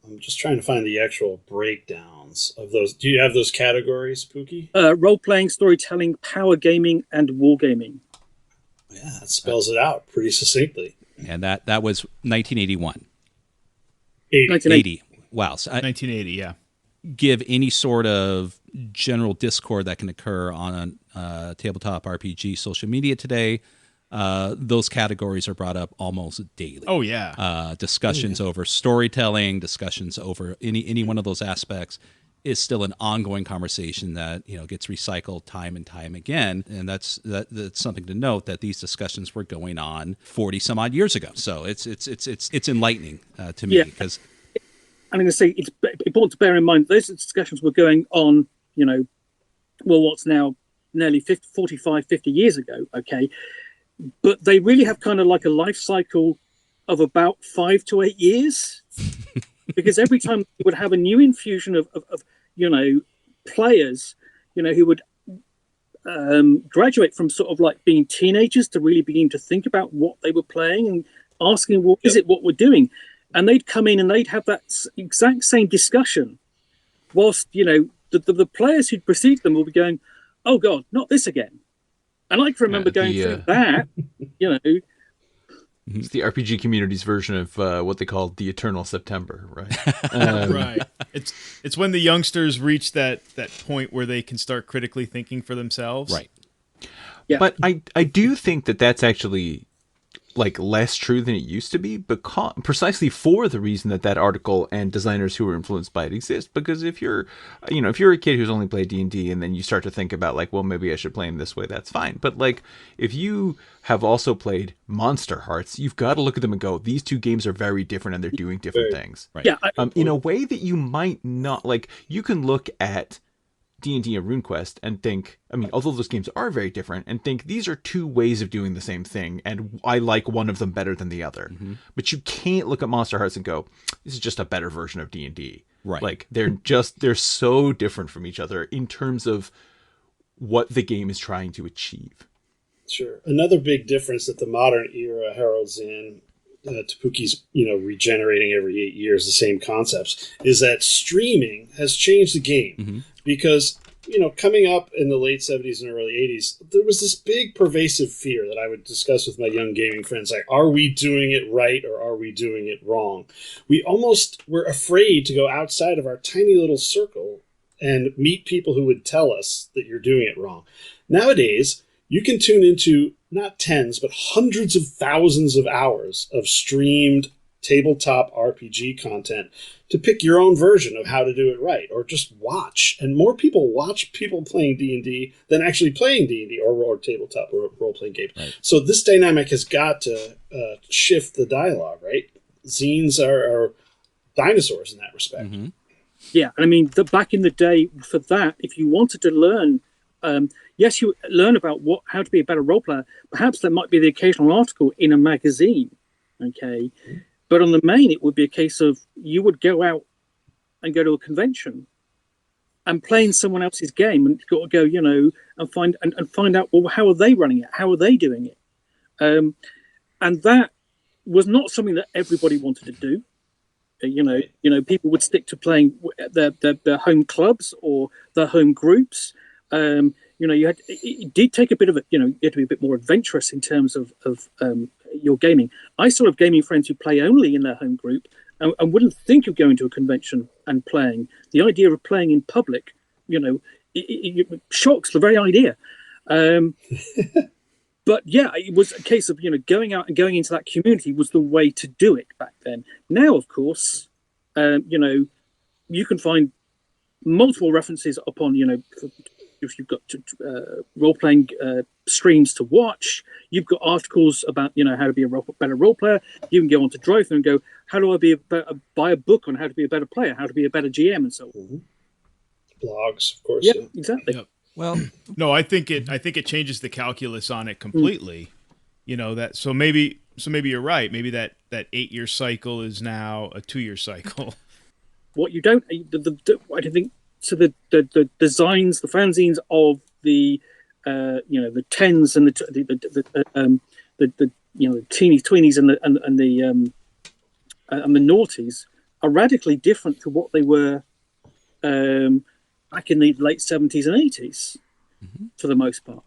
Speaker 4: I'm just trying to find the actual breakdowns of those. Do you have those categories, Pookie?
Speaker 5: Role-playing, storytelling, power gaming, and wargaming.
Speaker 4: Yeah, it spells it out pretty succinctly.
Speaker 3: And that was 1981.
Speaker 5: 1980.
Speaker 3: Wow. So
Speaker 2: 1980, yeah.
Speaker 3: give any sort of general discord that can occur on a tabletop RPG social media today, those categories are brought up almost daily.
Speaker 2: Oh, yeah.
Speaker 3: Discussions over storytelling, discussions over any one of those aspects is still an ongoing conversation that gets recycled time and time again, and that's something to note, that these discussions were going on 40 some odd years ago. So it's enlightening to me, because
Speaker 5: I'm going to say it's important to bear in mind those discussions were going on, what's now nearly 45, 50 years ago. Okay, but they really have kind of like a life cycle of about 5 to 8 years. Because every time you would have a new infusion of players, who would graduate from sort of like being teenagers to really begin to think about what they were playing and asking, well, is it what we're doing? And they'd come in and they'd have that exact same discussion, whilst, the players who'd precede them will be going, oh, God, not this again. And I can remember going through that,
Speaker 6: It's the RPG community's version of what they call the Eternal September, right?
Speaker 2: Right. It's when the youngsters reach that point where they can start critically thinking for themselves.
Speaker 3: right.
Speaker 5: Yeah.
Speaker 6: But I do think that that's actually like less true than it used to be, because precisely for the reason that article and designers who were influenced by it exist. Because if you're a kid who's only played D&D and then you start to think about like, well, maybe I should play him this way, that's fine. But like, if you have also played Monster Hearts, you've got to look at them and go, these two games are very different and they're doing different things.
Speaker 3: Right.
Speaker 5: Yeah.
Speaker 6: In a way that you might not, like, you can look at D&D and RuneQuest and think, although those games are very different, and think these are two ways of doing the same thing, and I like one of them better than the other. Mm-hmm. But you can't look at Monster Hearts and go, this is just a better version of D&D.
Speaker 3: Right.
Speaker 6: Like, they're so different from each other in terms of what the game is trying to achieve.
Speaker 4: Sure. Another big difference that the modern era heralds in, to Pookie's, regenerating every 8 years, the same concepts, is that streaming has changed the game. Mm-hmm. Because, coming up in the late 70s and early 80s, there was this big pervasive fear that I would discuss with my young gaming friends, like, are we doing it right or are we doing it wrong? We almost were afraid to go outside of our tiny little circle and meet people who would tell us that you're doing it wrong. Nowadays, you can tune into not tens, but hundreds of thousands of hours of streamed tabletop RPG content to pick your own version of how to do it right, or just watch. And more people watch people playing D&D than actually playing D&D or tabletop or role-playing games. Right. So this dynamic has got to shift the dialogue, right? Zines are dinosaurs in that respect.
Speaker 5: Mm-hmm. Yeah, back in the day, for that, if you wanted to learn, yes, you learn about how to be a better role player. Perhaps there might be the occasional article in a magazine, okay? Mm-hmm. But on the main, it would be a case of you would go out and go to a convention and play in someone else's game and go, and find out, well, how are they running it? How are they doing it? And that was not something that everybody wanted to do. People would stick to playing their home clubs or their home groups. It did take a bit of you had to be a bit more adventurous in terms of your gaming. I still have gaming friends who play only in their home group and wouldn't think of going to a convention and playing. The idea of playing in public, it shocks the very idea. But yeah, it was a case of, going out and going into that community was the way to do it back then. Now, of course, you can find multiple references upon, if you've got role-playing streams to watch, you've got articles about, how to be a better role player. You can go on to Drive and go, how do I buy a book on how to be a better player, how to be a better GM, and so on.
Speaker 4: Mm-hmm. Blogs, of course.
Speaker 5: Yeah, exactly. Yep.
Speaker 3: Well,
Speaker 2: no, I think it changes the calculus on it completely. So maybe So maybe you're right. Maybe that 8-year cycle is now a 2-year cycle.
Speaker 5: What you don't, I don't think. So the zines, the fanzines of the the tens and the teenies, tweenies, and the noughties are radically different to what they were back in the late 70s and 80s, for the most part.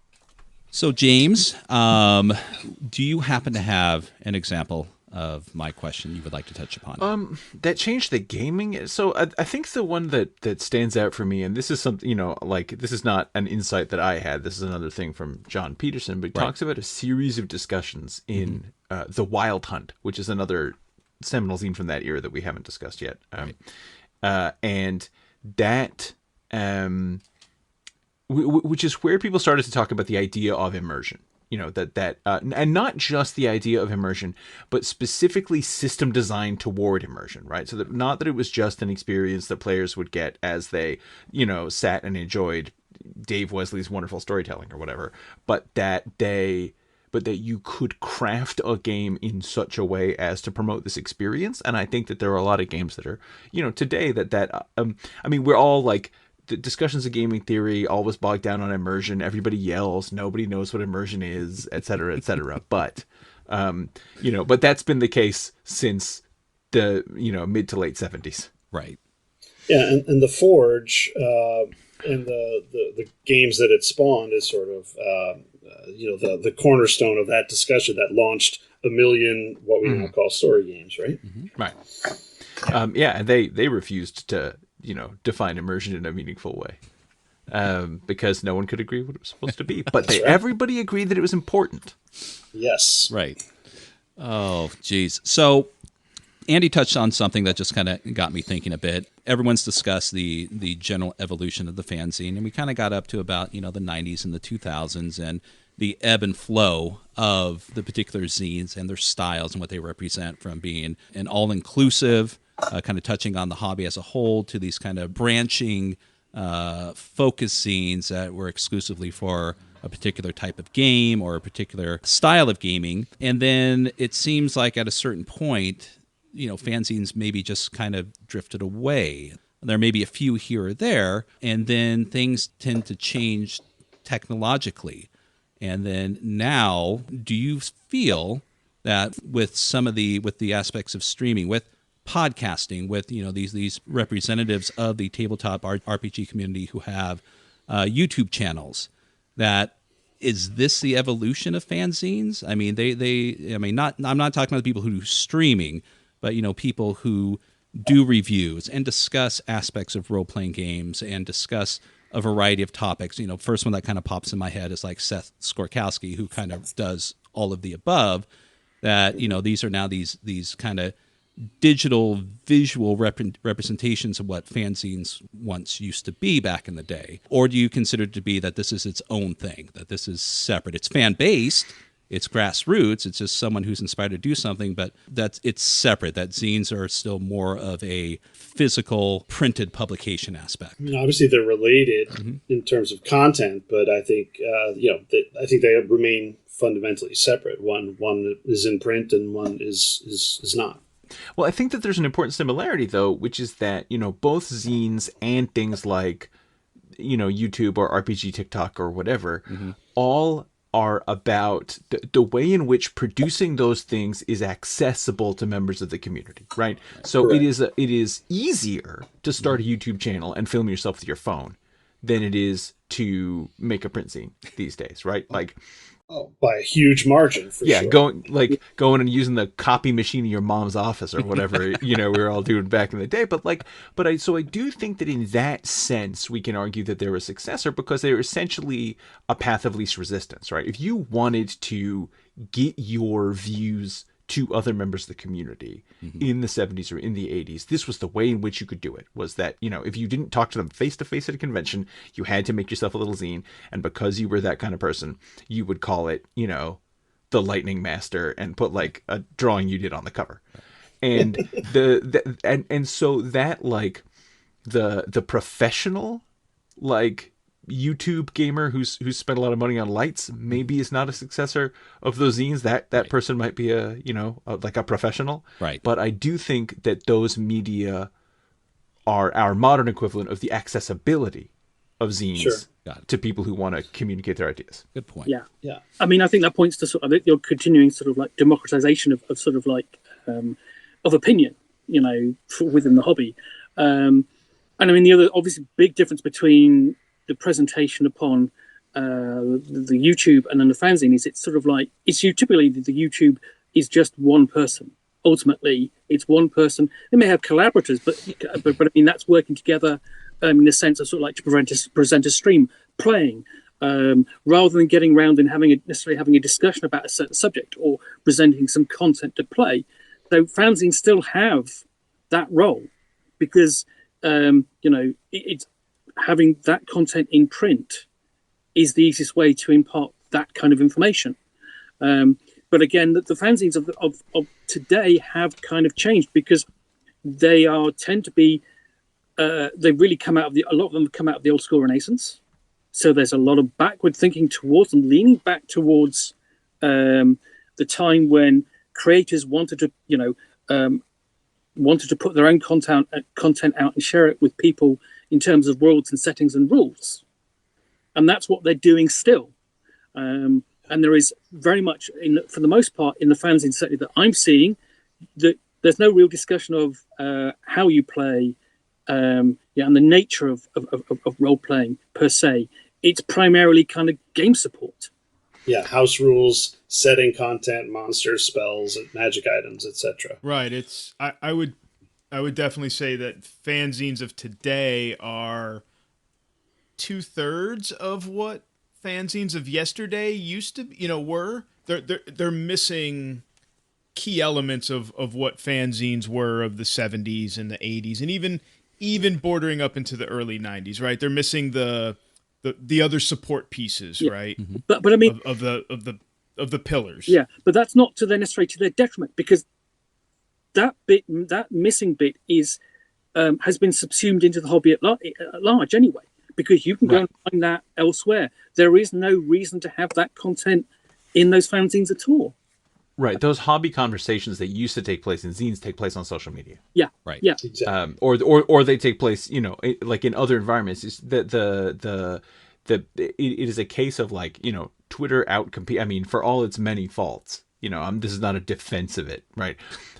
Speaker 3: So, James, do you happen to have an example of my question you would like to touch upon?
Speaker 6: That changed the gaming. So I think the one that stands out for me, and this is something, this is not an insight that I had. This is another thing from John Peterson, but he talks about a series of discussions in The Wild Hunt, which is another seminal zine from that era that we haven't discussed yet. And that, which is where people started to talk about the idea of immersion. And not just the idea of immersion, but specifically system design toward immersion, right? So that not that it was just an experience that players would get as they, sat and enjoyed Dave Wesley's wonderful storytelling or whatever, but that you could craft a game in such a way as to promote this experience. And I think that there are a lot of games that are, today we're all like, the discussions of gaming theory always bogged down on immersion. Everybody yells. Nobody knows what immersion is, et cetera, et cetera. But, but that's been the case since the, mid to late 70s.
Speaker 3: Right.
Speaker 4: Yeah. And the Forge and the games that it spawned is sort of, the cornerstone of that discussion that launched a million, what we now call story games, right?
Speaker 3: Mm-hmm.
Speaker 6: Right. And they refused to, define immersion in a meaningful way, because no one could agree what it was supposed to be. But everybody agreed that it was important.
Speaker 4: Yes.
Speaker 3: Right. Oh, geez. So Andy touched on something that just kind of got me thinking a bit. Everyone's discussed the general evolution of the fanzine, and we kind of got up to about, the 90s and the 2000s and the ebb and flow of the particular zines and their styles and what they represent, from being an all-inclusive, kind of touching on the hobby as a whole, to these kind of branching focus zines that were exclusively for a particular type of game or a particular style of gaming. And then it seems like at a certain point, fanzines maybe just kind of drifted away. There may be a few here or there, and then things tend to change technologically. And then now, do you feel that with the aspects of streaming, with podcasting, with these representatives of the tabletop RPG community who have YouTube channels, that is this the evolution of fanzines? I mean, I'm not talking about the people who do streaming, but people who do reviews and discuss aspects of role-playing games and discuss a variety of topics. First one that kind of pops in my head is like Seth Skorkowski, who kind of does all of the above. That these are now these kind of digital visual representations of what fanzines once used to be back in the day? Or do you consider it to be that this is its own thing, that this is separate? It's fan-based, it's grassroots, it's just someone who's inspired to do something, but it's separate, that zines are still more of a physical printed publication aspect.
Speaker 4: Obviously they're related in terms of content, but I think I think they remain fundamentally separate. One is in print and one is not.
Speaker 6: Well, I think that there's an important similarity, though, which is that, both zines and things like, YouTube or RPG TikTok or whatever, all are about the way in which producing those things is accessible to members of the community, right? So it is easier to start a YouTube channel and film yourself with your phone than it is to make a print zine these days, right? Like,
Speaker 4: by a huge margin, for sure.
Speaker 6: Going and using the copy machine in your mom's office or whatever, we were all doing back in the day. But I do think that in that sense, we can argue that they're a successor because they're essentially a path of least resistance, right? If you wanted to get your views to other members of the community in the 70s or in the 80s, this was the way in which you could do it, was that, if you didn't talk to them face to face at a convention, you had to make yourself a little zine. And because you were that kind of person, you would call it, the Lightning Master and put like a drawing you did on the cover. And so that like the professional, like YouTube gamer who's spent a lot of money on lights maybe is not a successor of those zines. That person might be like a professional.
Speaker 3: Right.
Speaker 6: But I do think that those media are our modern equivalent of the accessibility of zines to people who want to communicate their ideas.
Speaker 3: Good point.
Speaker 5: Yeah. I mean, I think that points to sort of your continuing sort of like democratization of sort of like of opinion, within the hobby. And I mean, the other obviously big difference between the presentation upon the YouTube and then the fanzine is it's sort of like typically the YouTube is just one person. Ultimately, it's one person. They may have collaborators, but I mean that's working together in the sense of sort of like to present a stream playing, rather than getting around and necessarily having a discussion about a certain subject or presenting some content to play. So fanzines still have that role because it's having that content in print is the easiest way to impart that kind of information. But again, the fanzines of today have kind of changed because they tend to be they really come out of a lot of them come out of the old school Renaissance. So there's a lot of backward thinking towards them, leaning back towards the time when creators wanted to put their own content out and share it with people in terms of worlds and settings and rules. And that's what they're doing still. And there is very much, for the most part, in the fanzine certainly that I'm seeing, that there's no real discussion of how you play and the nature of role-playing per se. It's primarily kind of game support.
Speaker 4: Yeah, house rules, setting content, monsters, spells, magic items, etc.
Speaker 2: Right. I would definitely say that fanzines of today are 2/3 of what fanzines of yesterday used to were. They're missing key elements of what fanzines were of the 70s and the 80s and even bordering up into the early 90s, right? They're missing the other support pieces, right?
Speaker 3: Mm-hmm.
Speaker 5: But I mean
Speaker 2: of the pillars.
Speaker 5: Yeah, but that's not necessarily to their detriment because that missing bit has been subsumed into the hobby at large anyway. Because you can go and find that elsewhere. There is no reason to have that content in those fanzines at all.
Speaker 6: Right. Those hobby conversations that used to take place in zines take place on social media.
Speaker 5: Yeah.
Speaker 3: Right.
Speaker 5: Yeah.
Speaker 4: Exactly.
Speaker 6: Or they take place, like in other environments. It's it is a case of like, Twitter outcompete. I mean, for all its many faults, this is not a defense of it, right?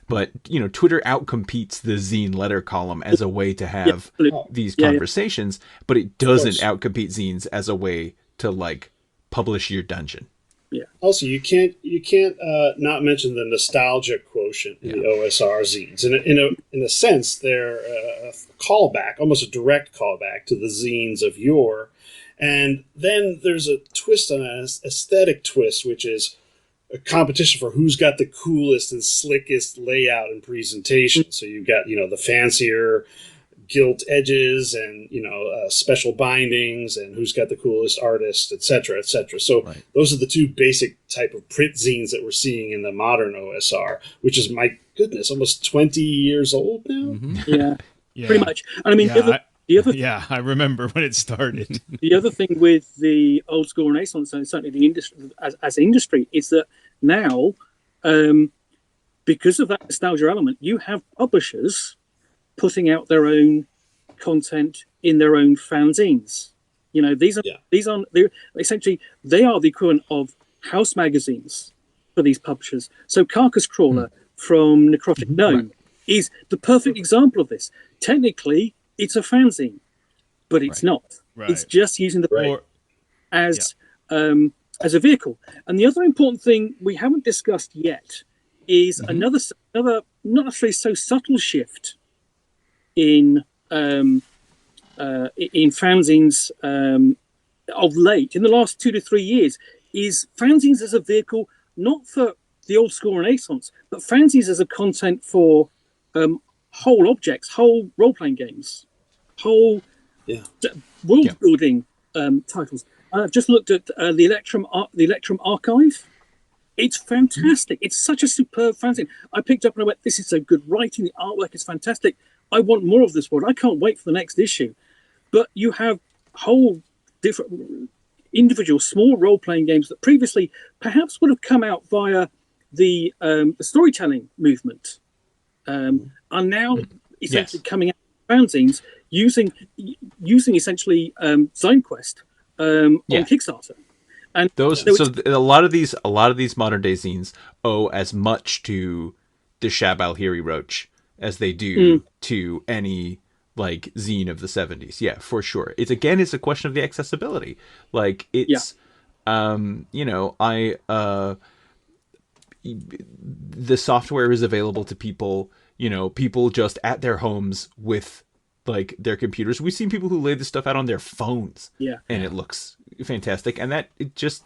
Speaker 6: But, Twitter outcompetes the zine letter column as a way to have these conversations, but it doesn't outcompete zines as a way to like publish your dungeon.
Speaker 4: Yeah. Also, you can't not mention the nostalgia quotient in the OSR zines. In a sense, they're a callback, almost a direct callback to the zines of yore. And then there's a twist on an aesthetic twist, which is a competition for who's got the coolest and slickest layout and presentation. So you've got, the fancier gilt edges and, special bindings and who's got the coolest artist, et cetera, et cetera. So those are the two basic type of print zines that we're seeing in the modern OSR, which is, my goodness, almost 20 years old now.
Speaker 5: Mm-hmm. Yeah, pretty much. And I mean,
Speaker 2: I remember when it started.
Speaker 5: The other thing with the old school Renaissance and certainly the industry as industry is that now, because of that nostalgia element, you have publishers putting out their own content in their own fanzines. These are essentially they are the equivalent of house magazines for these publishers. So Carcass Crawler from Necrotic Gnome is the perfect example of this. Technically, it's a fanzine, but it's not. Right. It's just using the book as a vehicle. And the other important thing we haven't discussed yet is another not necessarily so subtle shift in fanzines of late, in the last 2 to 3 years, is fanzines as a vehicle, not for the old school Renaissance, but fanzines as a content for whole objects, whole role-playing games, whole world-building titles. I've just looked at the Electrum Archive. It's fantastic. It's such a superb fanzine. I picked up and I went, this is so good writing. The artwork is fantastic. I want more of this world. I can't wait for the next issue. But you have whole different individual small role-playing games that previously perhaps would have come out via the storytelling movement are now essentially coming out of fanzines using essentially ZineQuest on Kickstarter. And
Speaker 6: a lot of these modern day zines owe as much to the Shab al-Hiri Roach as they do to any like zine of the 70s. Yeah, for sure. It's a question of the accessibility. Like it's the software is available to people, people just at their homes with like their computers. We've seen people who lay this stuff out on their phones, and it looks fantastic. And that it just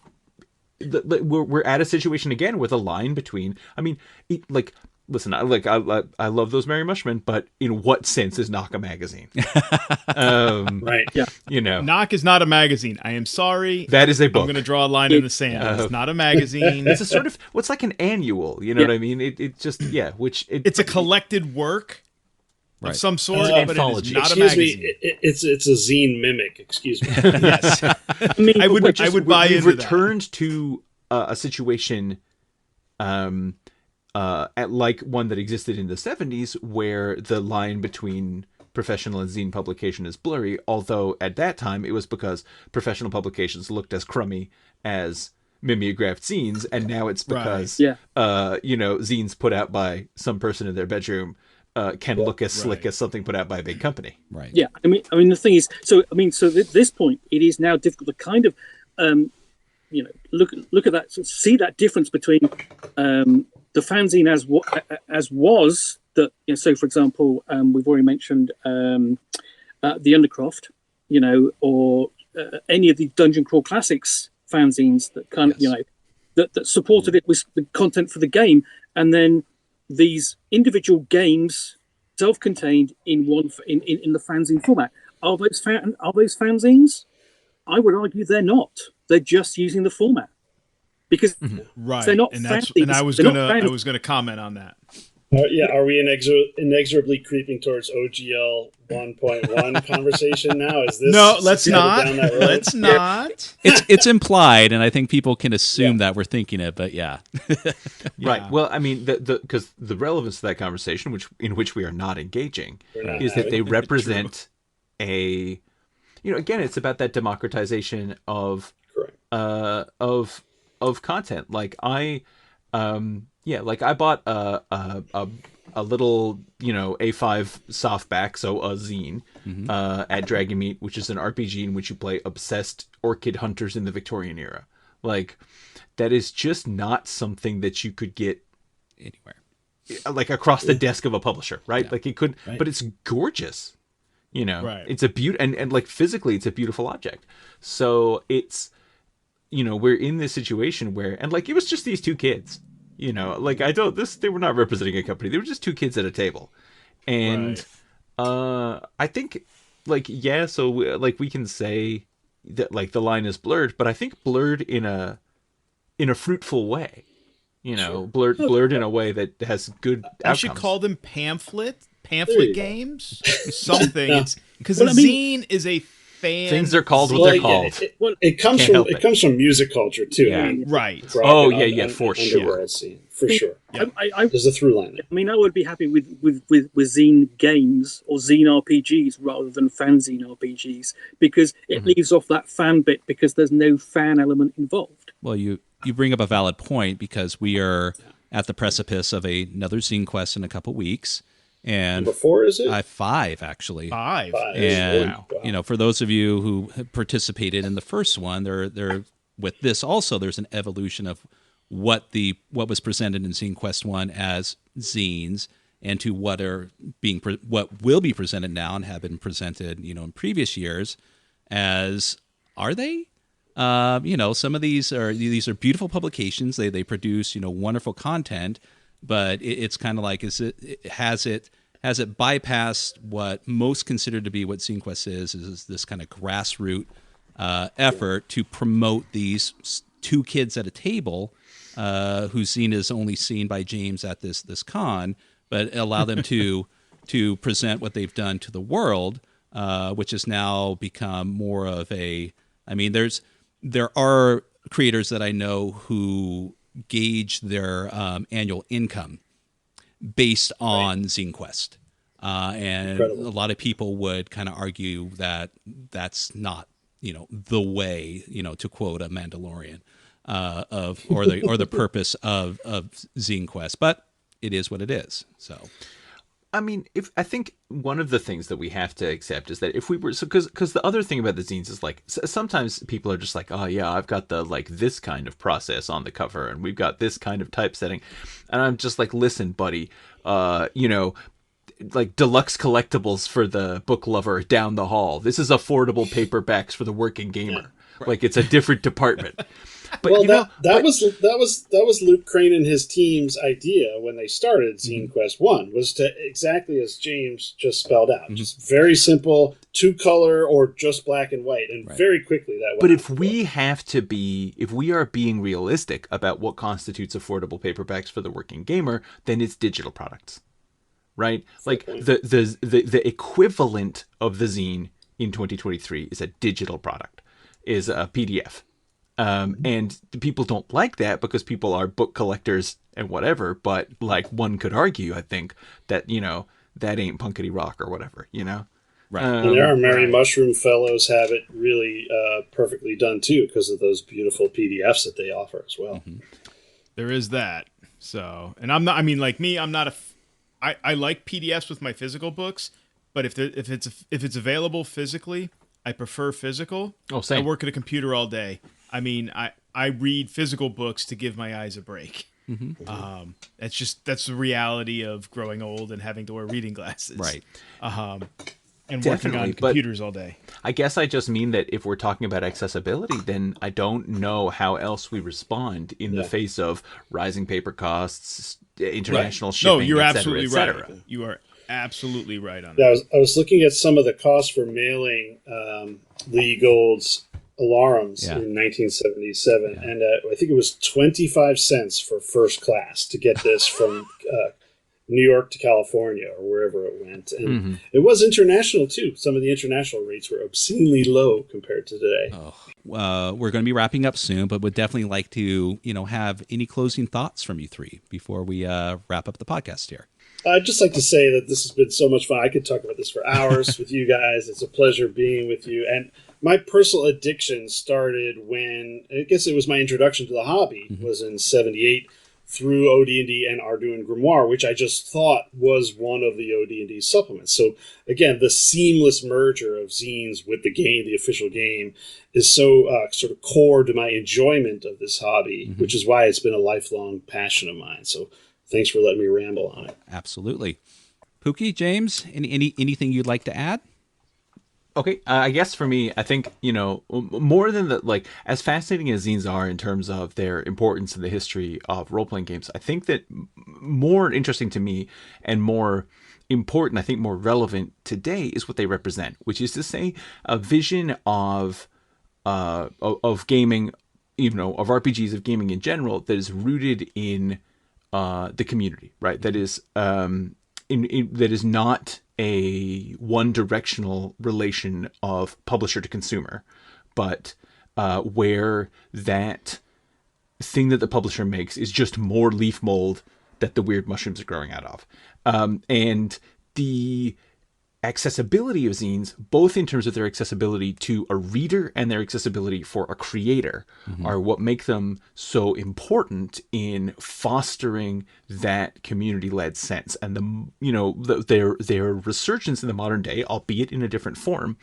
Speaker 6: we're at a situation again with a line between. I mean, listen, I love those Merry Mushmen, but in what sense is Knock a magazine?
Speaker 4: Right. Yeah.
Speaker 2: Knock is not a magazine. I am sorry.
Speaker 6: That is a book.
Speaker 2: I'm going to draw a line in the sand. It's not a magazine.
Speaker 6: It's a sort of what's like an annual. You know what I mean? It just
Speaker 2: it's a collected work of some sort, but
Speaker 6: anthology.
Speaker 2: it is not a magazine.
Speaker 4: It's a zine mimic. Excuse me.
Speaker 2: Yes. I mean, I would buy into that.
Speaker 6: We've returned to a situation. Like one that existed in the 70s where the line between professional and zine publication is blurry, although at that time it was because professional publications looked as crummy as mimeographed zines, and now it's because zines put out by some person in their bedroom can look as slick as something put out by a big company.
Speaker 3: Right.
Speaker 5: Yeah. I mean the thing is, so at this point it is now difficult to kind of look at that, see that difference between the fanzine as was that. So, for example, we've already mentioned the Undercroft, or any of the Dungeon Crawl Classics fanzines that kind of that supported it with the content for the game, and then these individual games, self-contained in the fanzine format. Are those fanzines? I would argue they're not. They're just using the format. Because they're not fanzines.
Speaker 2: And I was gonna comment on that.
Speaker 4: Are we inexorably creeping towards OGL 1.1 conversation now? Is this
Speaker 2: no? Let's not. Let's not.
Speaker 3: It's implied, and I think people can assume that we're thinking it. But
Speaker 6: right. Well, I mean, because the relevance to that conversation, in which we are not engaging, is that they represent a. Again, it's about that democratization of content. Like I bought a little A5 softback, so a zine at Dragon Meat, which is an RPG in which you play obsessed orchid hunters in the Victorian era. Like that is just not something that you could get
Speaker 3: anywhere,
Speaker 6: like across the desk of a publisher, right? Like it could, but it's gorgeous. It's a and like physically it's a beautiful object. So it's we're in this situation where, and like it was just these two kids, they were not representing a company, they were just two kids at a table, and I think so we can say that like the line is blurred, but I think blurred in a fruitful way, blurred in a way that has good outcomes.
Speaker 2: I should call them pamphlet games, something. Because a zine is a fan.
Speaker 6: Things are called what they're called.
Speaker 4: It comes from music culture too.
Speaker 2: Yeah. Right.
Speaker 6: For sure.
Speaker 4: Scene, for sure.
Speaker 5: Yeah.
Speaker 4: There's a through line.
Speaker 5: I mean, I would be happy with zine games or zine RPGs rather than fanzine RPGs, because it leaves off that fan bit, because there's no fan element involved.
Speaker 3: Well, you bring up a valid point, because we are at the precipice of another Zine Quest in a couple weeks. And
Speaker 4: number 4, is it?
Speaker 3: 5, actually.
Speaker 2: 5.
Speaker 3: And for those of you who participated in the first one, there with this also there's an evolution of what was presented in Zine Quest 1 as zines, and to what will be presented now and have been presented in previous years as, are they? Some of these are beautiful publications. They produce wonderful content. But it's kind of like, has it bypassed what most consider to be what Zine Quest is this kind of grassroots effort to promote these two kids at a table whose zine is only seen by James at this con, but allow them to present what they've done to the world, which has now become more of a I mean, there are creators that I know who gauge their annual income based on Zine Quest. And
Speaker 4: Incredible.
Speaker 3: a lot of people would kind of argue that that's not, the way, to quote a Mandalorian, or the purpose of Zine Quest, but it is what it is. So,
Speaker 6: I mean, I think one of the things that we have to accept is that if we were, because the other thing about the zines is like sometimes people are just like, oh yeah, I've got the like this kind of process on the cover, and we've got this kind of typesetting, and I'm just like, listen, buddy, like deluxe collectibles for the book lover down the hall. This is affordable paperbacks for the working gamer. Yeah. Like it's a different department. But
Speaker 4: well, that was Luke Crane and his team's idea when they started Zine Quest 1, was to exactly as James just spelled out, just very simple, 2-color or just black and white, and very quickly that.
Speaker 6: But if we are being realistic about what constitutes affordable paperbacks for the working gamer, then it's digital products, right? Like the equivalent of the zine in 2023 is a digital product, is a PDF. And people don't like that because people are book collectors and whatever. But like one could argue, I think that, that ain't punkety rock or whatever,
Speaker 3: Right.
Speaker 4: And our Merry Mushroom Fellows have it really perfectly done too, because of those beautiful PDFs that they offer as well.
Speaker 2: There is that. So, and I'm not, I mean, like me, I'm not I like PDFs with my physical books, but if it's available physically, I prefer physical.
Speaker 6: Oh, same.
Speaker 2: I work at a computer all day. I mean, I read physical books to give my eyes a break. That's the reality of growing old and having to wear reading glasses.
Speaker 3: Right.
Speaker 2: And working on computers all day.
Speaker 6: I guess I just mean that if we're talking about accessibility, then I don't know how else we respond in the face of rising paper costs, international shipping,
Speaker 2: No, you're
Speaker 6: et cetera,
Speaker 2: absolutely
Speaker 6: et cetera.
Speaker 2: right. You are absolutely right on that.
Speaker 4: I was looking at some of the costs for mailing Lee Gold's Alarums in 1977, and I think it was 25 cents for first class to get this from New York to California or wherever it went. And it was international too. Some of the international rates were obscenely low compared to today.
Speaker 3: We're going to be wrapping up soon, but would definitely like to, have any closing thoughts from you three before we wrap up the podcast here.
Speaker 4: I'd just like to say that this has been so much fun. I could talk about this for hours with you guys. It's a pleasure being with you. And my personal addiction started when, I guess it was my introduction to the hobby, was in 78 through OD&D and Arduin Grimoire, which I just thought was one of the OD&D supplements. So again, the seamless merger of zines with the game, the official game, is so sort of core to my enjoyment of this hobby, which is why it's been a lifelong passion of mine. So thanks for letting me ramble on it.
Speaker 3: Absolutely. Pookie, James, anything you'd like to add?
Speaker 6: Okay, I guess for me, I think, more than as fascinating as zines are in terms of their importance in the history of role-playing games, I think that more interesting to me and more important, I think more relevant today, is what they represent, which is to say a vision of gaming, of RPGs, of gaming in general, that is rooted in the community, right? That is that is not a one-directional relation of publisher to consumer, but where that thing that the publisher makes is just more leaf mold that the weird mushrooms are growing out of. And the accessibility of zines, both in terms of their accessibility to a reader and their accessibility for a creator, are what make them so important in fostering that community-led sense. And their resurgence in the modern day, albeit in a different form,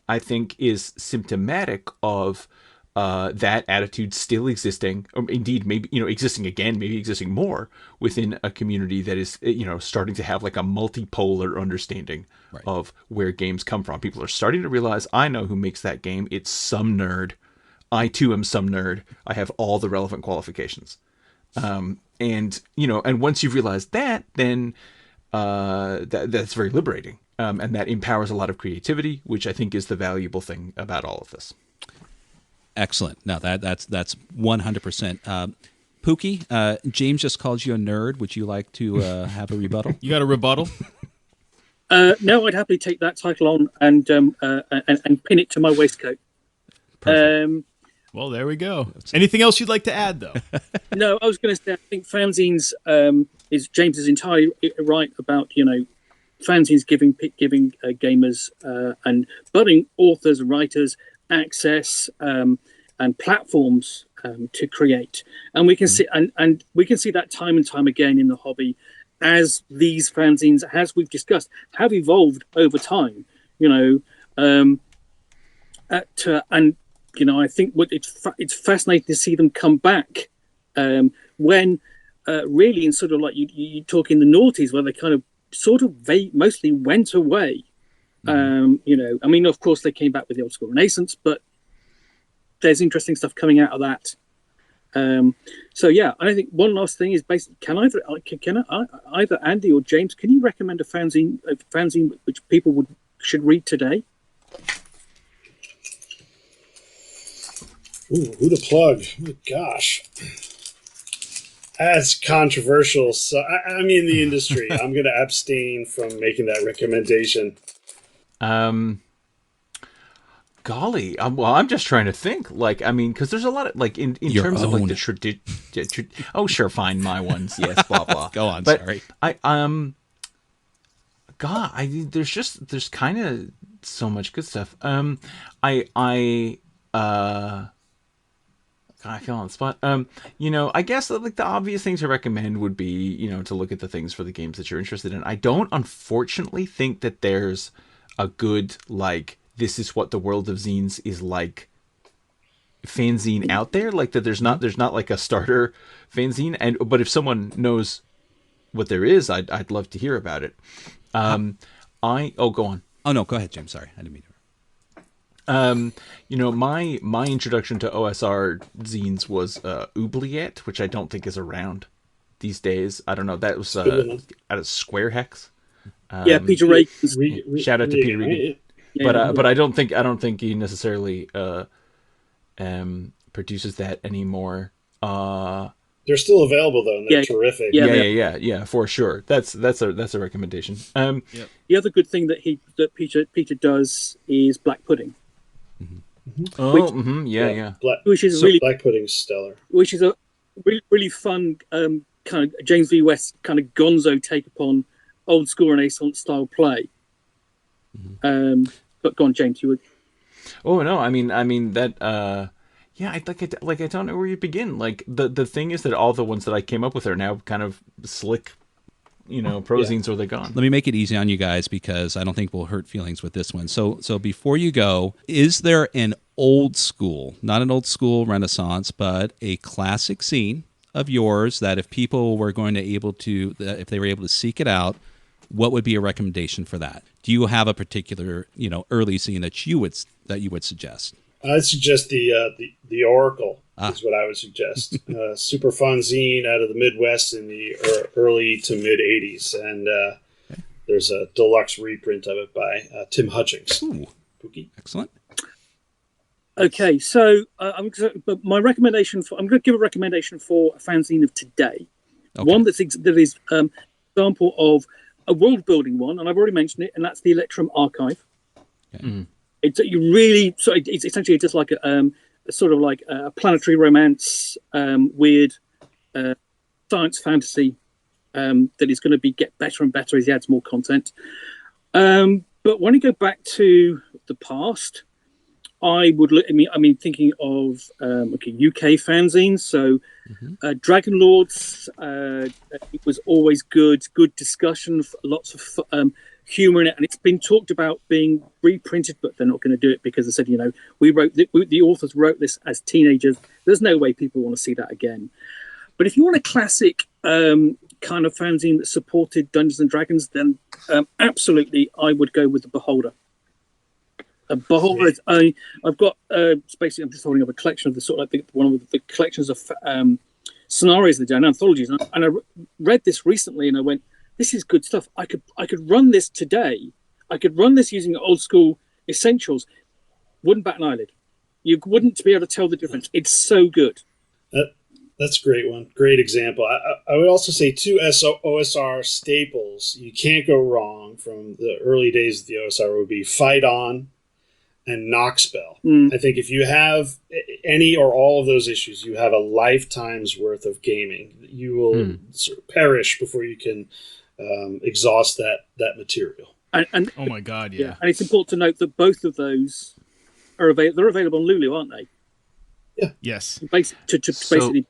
Speaker 6: I think is symptomatic of that attitude still existing, or indeed maybe existing again, maybe existing more within a community that is starting to have like a multipolar understanding of where games come from. People are starting to realize, I know who makes that game. It's some nerd. I too am some nerd. I have all the relevant qualifications. And once you've realized that, then that's very liberating. And that empowers a lot of creativity, which I think is the valuable thing about all of this.
Speaker 3: Excellent. No, that's 100%. Pookie, James just called you a nerd. Would you like to have a rebuttal?
Speaker 2: You got a rebuttal?
Speaker 5: No, I'd happily take that title on and pin it to my waistcoat.
Speaker 3: Perfect.
Speaker 2: Well, there we go. Anything else you'd like to add, though?
Speaker 5: No, I was going to say, I think fanzines James is entirely right about, fanzines giving gamers and budding authors and writers access and platforms to create, and we can see and we can see that time and time again in the hobby as these fanzines, as we've discussed, have evolved over time. I think it's fascinating to see them come back when really in sort of like you talk in the noughties where they kind of mostly went away. Of course they came back with the old school Renaissance, but there's interesting stuff coming out of that. I think one last thing is basically, can either Andy or James, can you recommend a fanzine which people should read today?
Speaker 4: Ooh, who to plug? Oh, gosh. That's controversial. So I'm in the industry. I'm going to abstain from making that recommendation.
Speaker 6: Golly, I'm just trying to think. Because there's a lot of in terms of like the tradition. Oh, sure, fine, my ones, yes, blah blah.
Speaker 3: Go on,
Speaker 6: but
Speaker 3: sorry.
Speaker 6: There's kind of so much good stuff. I feel on the spot. I guess like the obvious thing to recommend would be, to look at the things for the games that you're interested in. I don't unfortunately think that there's a good, this is what the world of zines is like fanzine out there. Like that there's not like a starter fanzine. But if someone knows what there is, I'd love to hear about it. Go on.
Speaker 3: Oh no, go ahead, James. Sorry, I didn't mean to.
Speaker 6: My introduction to OSR zines was Oubliette, which I don't think is around these days. I don't know. That was out of Square Hex.
Speaker 5: Peter Regan.
Speaker 6: Shout out to Peter Regan. But I don't think he necessarily produces that anymore.
Speaker 4: They're still available though, and they're terrific.
Speaker 6: Yeah, for sure. That's a recommendation.
Speaker 5: The other good thing that Peter does is Black Pudding.
Speaker 4: Which is Black Pudding's stellar.
Speaker 5: Which is a really fun kind of James V. West kind of gonzo take upon old school Renaissance style play. But go on, James, you would.
Speaker 6: Oh no, I mean that. I don't know where you begin. Like the thing is that all the ones that I came up with are now kind of slick, prozines, or they're gone.
Speaker 3: Let me make it easy on you guys because I don't think we'll hurt feelings with this one. So before you go, is there an old school, not an old school Renaissance, but a classic zine of yours that if people were if they were able to seek it out, what would be a recommendation for that? Do you have a particular, early zine that you would suggest?
Speaker 4: I'd suggest the Oracle is what I would suggest. Super fun zine out of the Midwest in the early to mid 80s, and there's a deluxe reprint of it by Tim Hutchings.
Speaker 3: Ooh,
Speaker 4: Pookie.
Speaker 3: Excellent.
Speaker 5: Okay, so I'm going to give a recommendation for a fanzine of today. Okay. One that is example of a world building one, and I've already mentioned it, and that's the Electrum Archive. Okay. Mm. It's essentially just like a sort of like a planetary romance, weird science fantasy that is going to get better and better as he adds more content. But when you go back to the past, I would look. Thinking of UK fanzines. So, Dragon Lords. It was always good discussion, lots of humor in it, and it's been talked about being reprinted, but they're not going to do it because they said, the authors wrote this as teenagers. There's no way people want to see that again. But if you want a classic kind of fanzine that supported Dungeons and Dragons, then absolutely, I would go with the Beholder. Beholder. I've got basically. I'm just holding up a collection of the sort of one of the collections of scenarios they've done, anthologies, and I read this recently, and I went, "This is good stuff. I could run this today. I could run this using old school essentials. Wouldn't bat an eyelid. You wouldn't be able to tell the difference. It's so good."
Speaker 4: That's a great one. Great example. I would also say two OSR staples. You can't go wrong from the early days of the OSR would be Fight On and Knockspell.
Speaker 5: Mm.
Speaker 4: I think if you have any or all of those issues, you have a lifetime's worth of gaming. You will sort of perish before you can exhaust that material.
Speaker 5: And
Speaker 2: Oh my God, yeah.
Speaker 5: and it's important to note that both of those are they're available on Lulu, aren't they?
Speaker 2: Yes.
Speaker 5: Basically.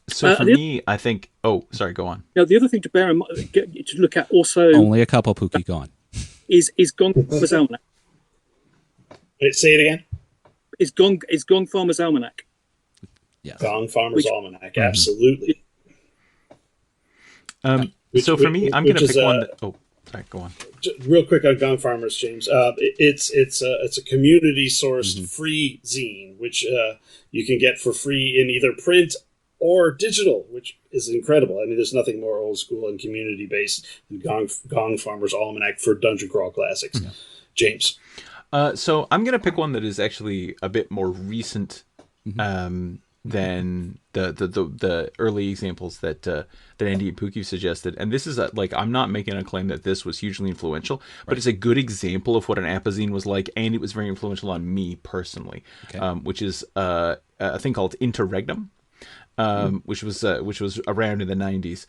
Speaker 6: So for me, I think. Oh, sorry. Go on.
Speaker 5: Now, the other thing to bear in mind, to look at also,
Speaker 3: Only a couple, Pookie, go on.
Speaker 5: is Gong Farmer's Almanac.
Speaker 4: Say it again.
Speaker 5: Is Gong Farmer's Almanac.
Speaker 3: Yes.
Speaker 4: Gong Farmer's Almanac, absolutely.
Speaker 6: So for me, I'm going to pick one that. Oh, sorry. Go on.
Speaker 4: Real quick on Gong Farmers, James. It's a community sourced free zine, which you can get for free in either print or digital, which is incredible. I mean, there's nothing more old school and community based than Gong Farmer's Almanac for Dungeon Crawl Classics. James.
Speaker 6: So I'm going to pick one that is actually a bit more recent than the early examples that Andy and Pookie suggested. And this is I'm not making a claim that this was hugely influential, but it's a good example of what an Appazine was like, and it was very influential on me personally, which is a thing called Interregnum. Which was around in the 90s.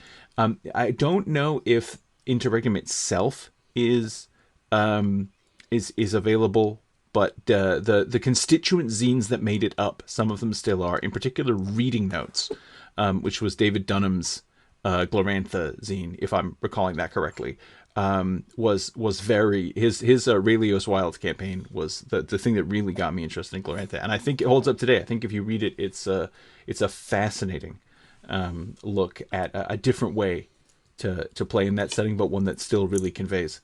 Speaker 6: I don't know if Interregnum itself is available, but the constituent zines that made it up, some of them still are. In particular, Reading Notes, which was David Dunham's Glorantha zine, if I'm recalling that correctly, was very his Raelios Wild campaign was the thing that really got me interested in Glorantha, and I think it holds up today. I think if you read it, it's a fascinating look at a different way to play in that setting, but one that still really conveys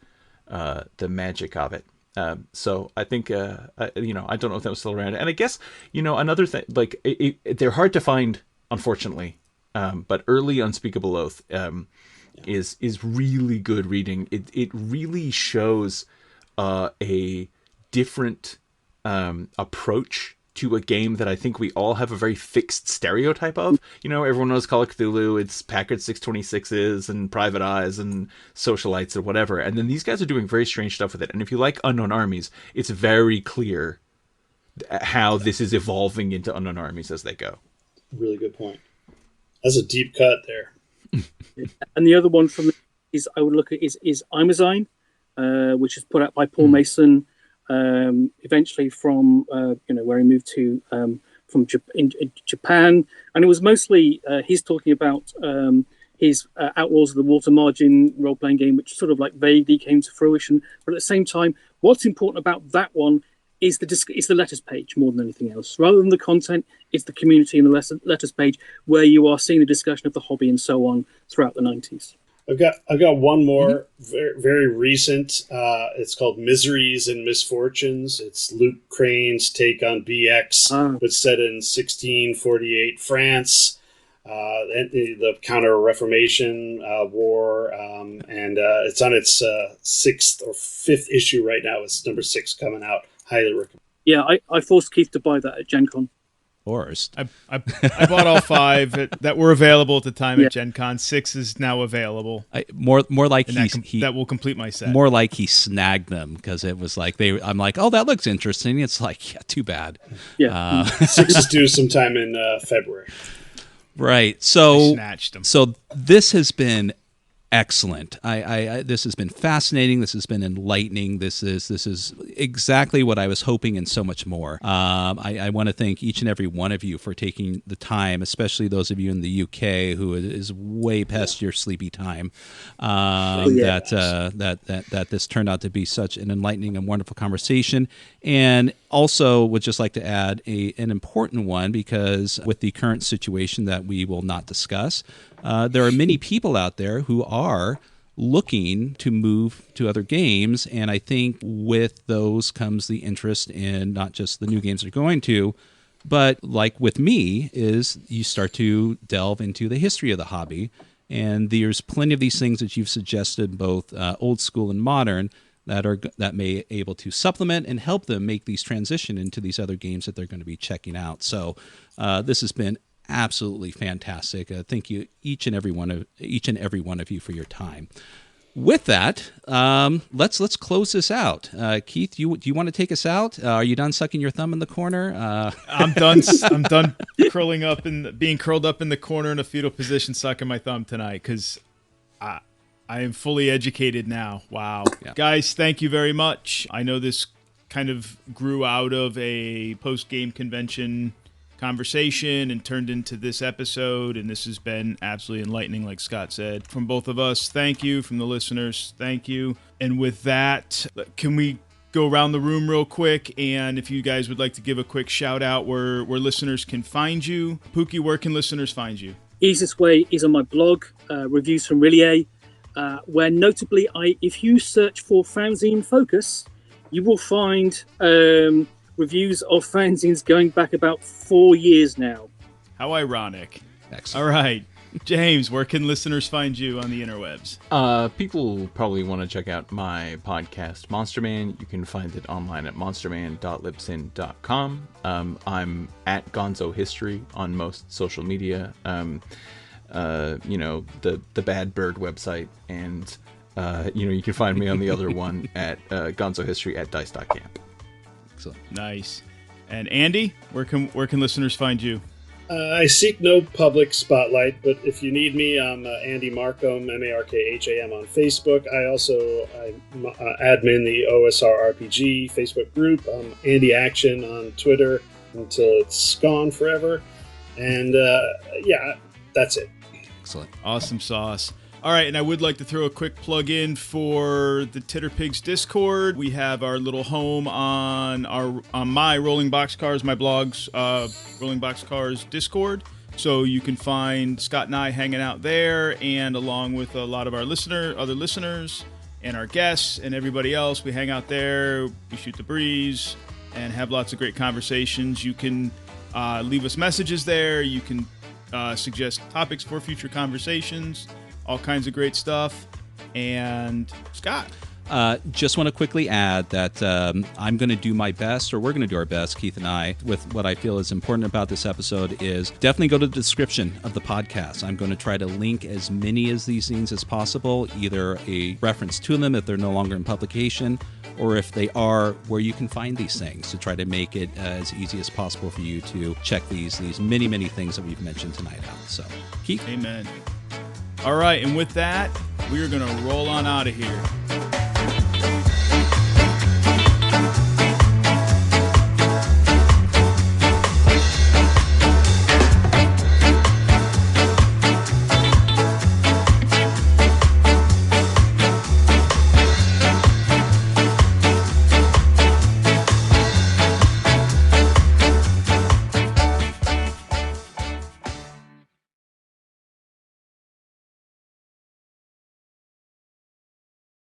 Speaker 6: the magic of it. So I think I don't know if that was still around, and I guess another thing, like they're hard to find, unfortunately, but early Unspeakable Oath is really good reading. It really shows a different approach to a game that I think we all have a very fixed stereotype of. Everyone knows Call of Cthulhu, it's Packard 626s and Private Eyes and Socialites or whatever. And then these guys are doing very strange stuff with it. And if you like Unknown Armies, it's very clear how this is evolving into Unknown Armies as they go.
Speaker 4: Really good point. That's a deep cut there.
Speaker 5: And the other one I would look at is Imazine, which is put out by Paul Mason. Eventually from where he moved to from Japan, and it was mostly he's talking about his Outlaws of the Water Margin role-playing game, which sort of like vaguely came to fruition. But at the same time, what's important about that one is the letters page more than anything else. Rather than the content, it's the community and the letters page where you are seeing the discussion of the hobby and so on throughout the 90s.
Speaker 4: I've got one more very, very recent. It's called Miseries and Misfortunes. It's Luke Crane's take on BX, but set in 1648 France, and the Counter-Reformation War, and it's on its sixth or fifth issue right now. It's number 6 coming out. Highly recommend.
Speaker 5: Yeah, I forced Keith to buy that at Gen Con.
Speaker 2: I bought all 5 that were available at the time at Gen Con. 6 is now available.
Speaker 3: More like
Speaker 2: that will complete my set.
Speaker 3: More like he snagged them because it was like I'm like, oh, that looks interesting. It's like, yeah, too bad.
Speaker 5: Yeah,
Speaker 4: 6 is due sometime in February.
Speaker 3: Right. So
Speaker 2: I snatched them.
Speaker 3: So this has been excellent. This has been fascinating. This has been enlightening. This is exactly what I was hoping and so much more. I want to thank each and every one of you for taking the time, especially those of you in the UK who is way past your sleepy time. That this turned out to be such an enlightening and wonderful conversation. And also would just like to add an important one, because with the current situation that we will not discuss, there are many people out there who are looking to move to other games, and I think with those comes the interest in not just the new games they're going to, but like with me, is you start to delve into the history of the hobby, and there's plenty of these things that you've suggested, both old school and modern, that may able to supplement and help them make these transition into these other games that they're going to be checking out. So this has been absolutely fantastic. Thank you each and every one of you for your time. with that, let's close this out. Keith, do you want to take us out? Are you done sucking your thumb in the corner?
Speaker 2: I'm done. I'm done being curled up in the corner in a fetal position, sucking my thumb tonight because I am fully educated now. Wow, guys, thank you very much. I know this kind of grew out of a post-game convention conversation and turned into this episode, and this has been absolutely enlightening, like Scott said. From both of us, thank you. From the listeners, thank you. And with that, can we go around the room real quick, and if you guys would like to give a quick shout out where listeners can find you. Pookie, where can listeners find you? Easiest way is on my blog, Reviews from Rillier, where notably, if you search for Fanzine Focus, you will find reviews of fanzines going back about 4 years now. How ironic. Excellent. All right. James, where can listeners find you on the interwebs?
Speaker 6: People probably want to check out my podcast, Monster Man. You can find it online at monsterman.libsyn.com. I'm at Gonzo History on most social media. The Bad Bird website, and you can find me on the other one at Gonzo History at dice.camp. Excellent. Nice. And Andy, where can listeners find you?
Speaker 4: I seek no public spotlight, but if you need me, I'm Andy Markham, Markham on Facebook. I'm admin the OSR RPG Facebook group. I'm Andy Action on Twitter until it's gone forever. And that's it.
Speaker 2: Excellent. Awesome sauce. All right, and I would like to throw a quick plug in for the Titterpigs Discord. We have our little home on my Rolling Boxcars, my blog's Rolling Boxcars Discord. So you can find Scott and I hanging out there, and along with a lot of our other listeners and our guests and everybody else, we hang out there, we shoot the breeze, and have lots of great conversations. You can leave us messages there. You can suggest topics for future conversations. All kinds of great stuff. And Scott.
Speaker 3: Just want to quickly add that I'm going to do my best, or we're going to do our best, Keith and I, with what I feel is important about this episode is definitely go to the description of the podcast. I'm going to try to link as many of these things as possible, either a reference to them if they're no longer in publication, or if they are, where you can find these things, to try to make it as easy as possible for you to check these many, many things that we've mentioned tonight out. So, Keith?
Speaker 2: Amen. All right, and with that, we are going to roll on out of here.